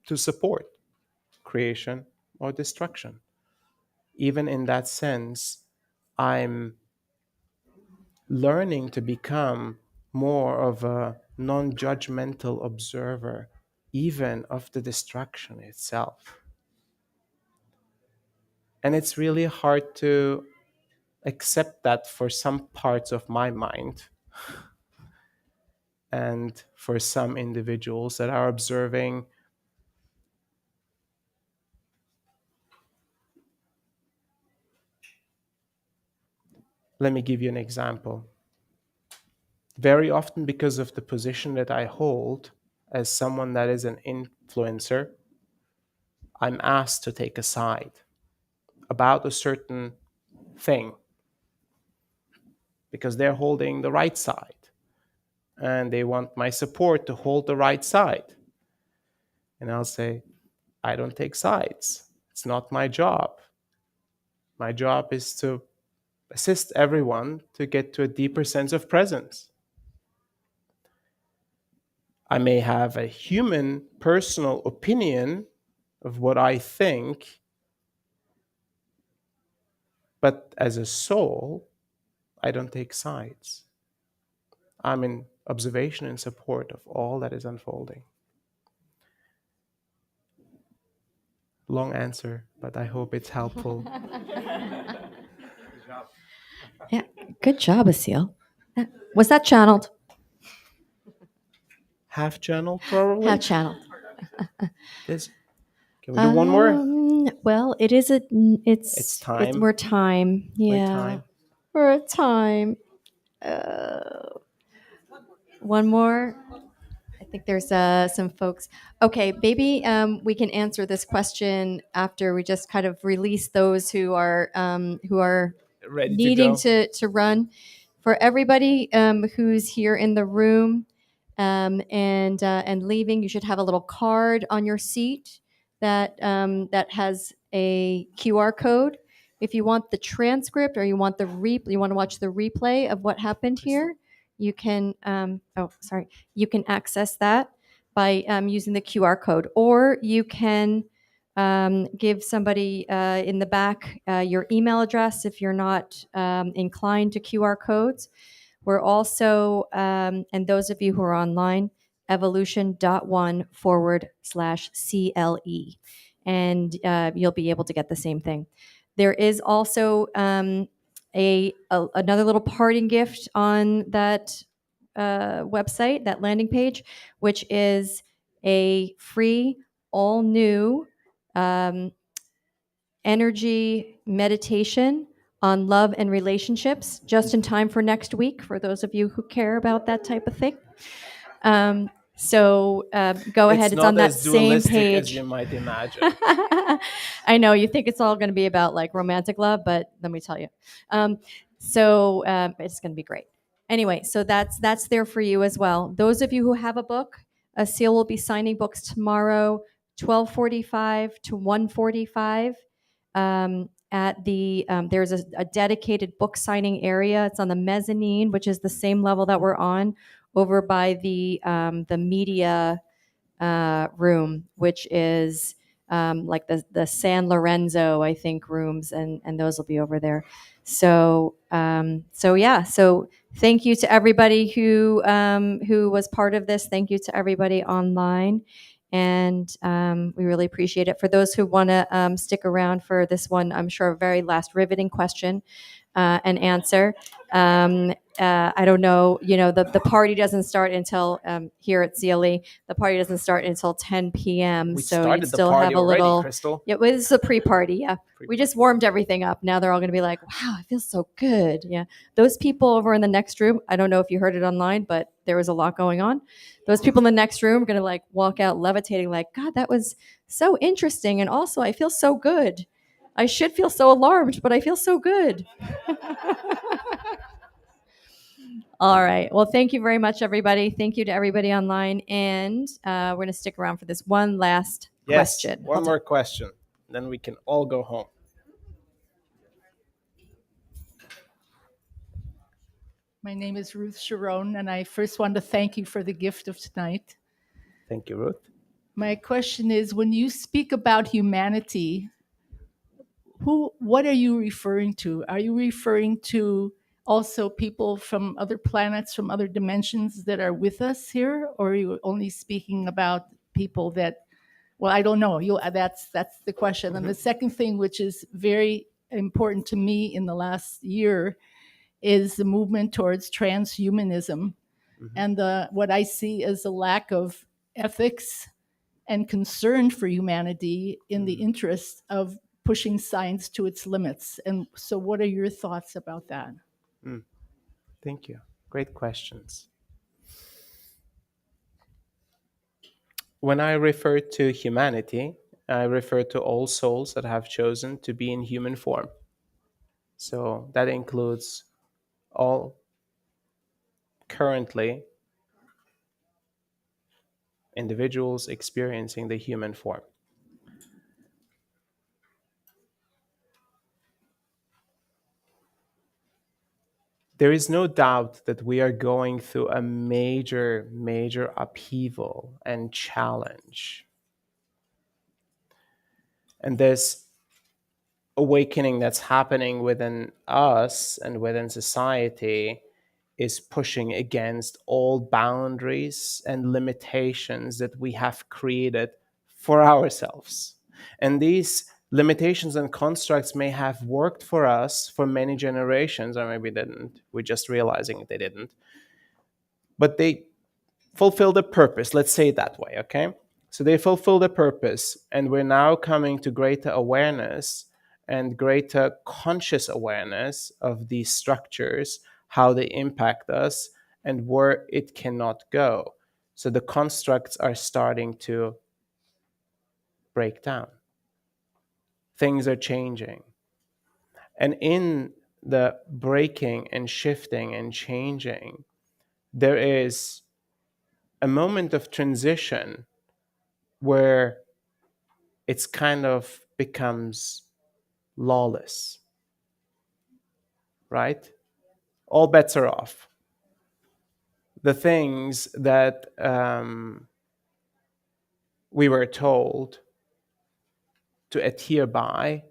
to support creation or destruction. Even in that sense, I'm learning to become more of a non-judgmental observer, even of the destruction itself. And it's really hard to accept that for some parts of my mind and for some individuals that are observing. Let me give you an example. Very often, because of the position that I hold as someone that is an influencer, I'm asked to take a side about a certain thing because they're holding the right side and they want my support to hold the right side. And I'll say, I don't take sides. It's not my job. My job is to assist everyone to get to a deeper sense of presence. I may have a human, personal opinion of what I think, but as a soul, I don't take sides. I'm in observation and support of all that is unfolding. Long answer, but I hope it's helpful. Yeah, good job, Aseel. Was that channeled? Half channel, probably. Half channeled. Can we do one more? Well, it's It's time. we're time. Yeah, time. we're at time. One more. I think there's some folks. Okay, maybe we can answer this question after we just kind of release those who are Ready needing to to run. For everybody who's here in the room and leaving, you should have a little card on your seat that that has a QR code. If you want the transcript or you want you want to watch the replay of what happened here, you can. You can access that by using the QR code, or you can give somebody in the back your email address if you're not inclined to QR codes. We're also, and those of you who are online, evolution.1/CLE, and you'll be able to get the same thing. There is also another little parting gift on that website, that landing page, which is a free, all new energy meditation on love and relationships, just in time for next week, for those of you who care about that type of thing. So go ahead. It's not on that as same dualistic page. as you might imagine. I know you think it's all going to be about like romantic love, but let me tell you. It's going to be great. Anyway, so that's there for you as well. Those of you who have a book, Aseel will be signing books tomorrow, 12:45 to 1:45. At the there's a dedicated book signing area. It's on the mezzanine, which is the same level that we're on, over by the media room, which is like the San Lorenzo, I think, rooms, and those will be over there. So so thank you to everybody who was part of this. Thank you to everybody online. And we really appreciate it. For those who want to stick around for this one, I'm sure a very last riveting question and answer. I don't know, the party doesn't start until here at CLE. The party doesn't start until 10 p.m. We so started you the still party have a already, little. Crystal. Yeah, well, this is a pre-party. Yeah, we just warmed everything up. Now they're all going to be like, "Wow, it feels so good." Yeah, those people over in the next room. I don't know if you heard it online, but there was a lot going on. Those people in the next room are going to like walk out levitating, like, "God, that was so interesting," and also I feel so good. I should feel so alarmed, but I feel so good. All right. Well, thank you very much, everybody. Thank you to everybody online. And we're going to stick around for this one last question. One more question. Then we can all go home. My name is Ruth Sharon, and I first want to thank you for the gift of tonight. Thank you, Ruth. My question is, when you speak about humanity, what are you referring to? Are you referring to also people from other planets, from other dimensions that are with us here? Or are you only speaking about people that, well, I don't know. That's the question. Mm-hmm. And the second thing, which is very important to me in the last year, is the movement towards transhumanism. Mm-hmm. And what I see is a lack of ethics and concern for humanity in the interest of pushing science to its limits. And so what are your thoughts about that? Thank you. Great questions. When I refer to humanity, I refer to all souls that have chosen to be in human form. So that includes all currently individuals experiencing the human form. There is no doubt that we are going through a major, major upheaval and challenge. And this awakening that's happening within us and within society is pushing against all boundaries and limitations that we have created for ourselves. And these limitations and constructs may have worked for us for many generations, or maybe didn't. We're just realizing they didn't. But they fulfill the purpose, let's say it that way, okay? So they fulfill the purpose, and we're now coming to greater awareness and greater conscious awareness of these structures, how they impact us, and where it cannot go. So the constructs are starting to break down. Things are changing. And in the breaking and shifting and changing, there is a moment of transition where it's kind of becomes lawless, right? All bets are off. The things that we were told to adhere by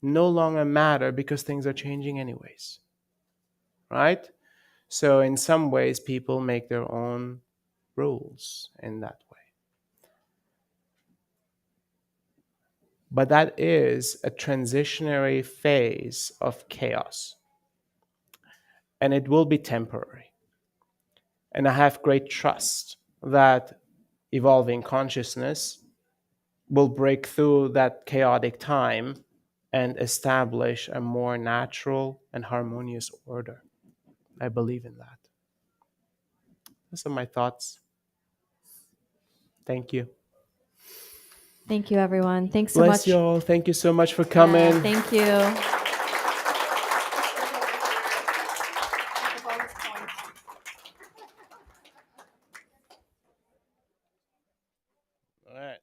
no longer matter because things are changing anyways, right? So in some ways, people make their own rules in that way. But that is a transitionary phase of chaos. And it will be temporary. And I have great trust that evolving consciousness will break through that chaotic time and establish a more natural and harmonious order. I believe in that. Those are my thoughts. Thank you. Thank you, everyone. Thanks so Bless much. you all. Thank you so much for coming. Thank you. All right.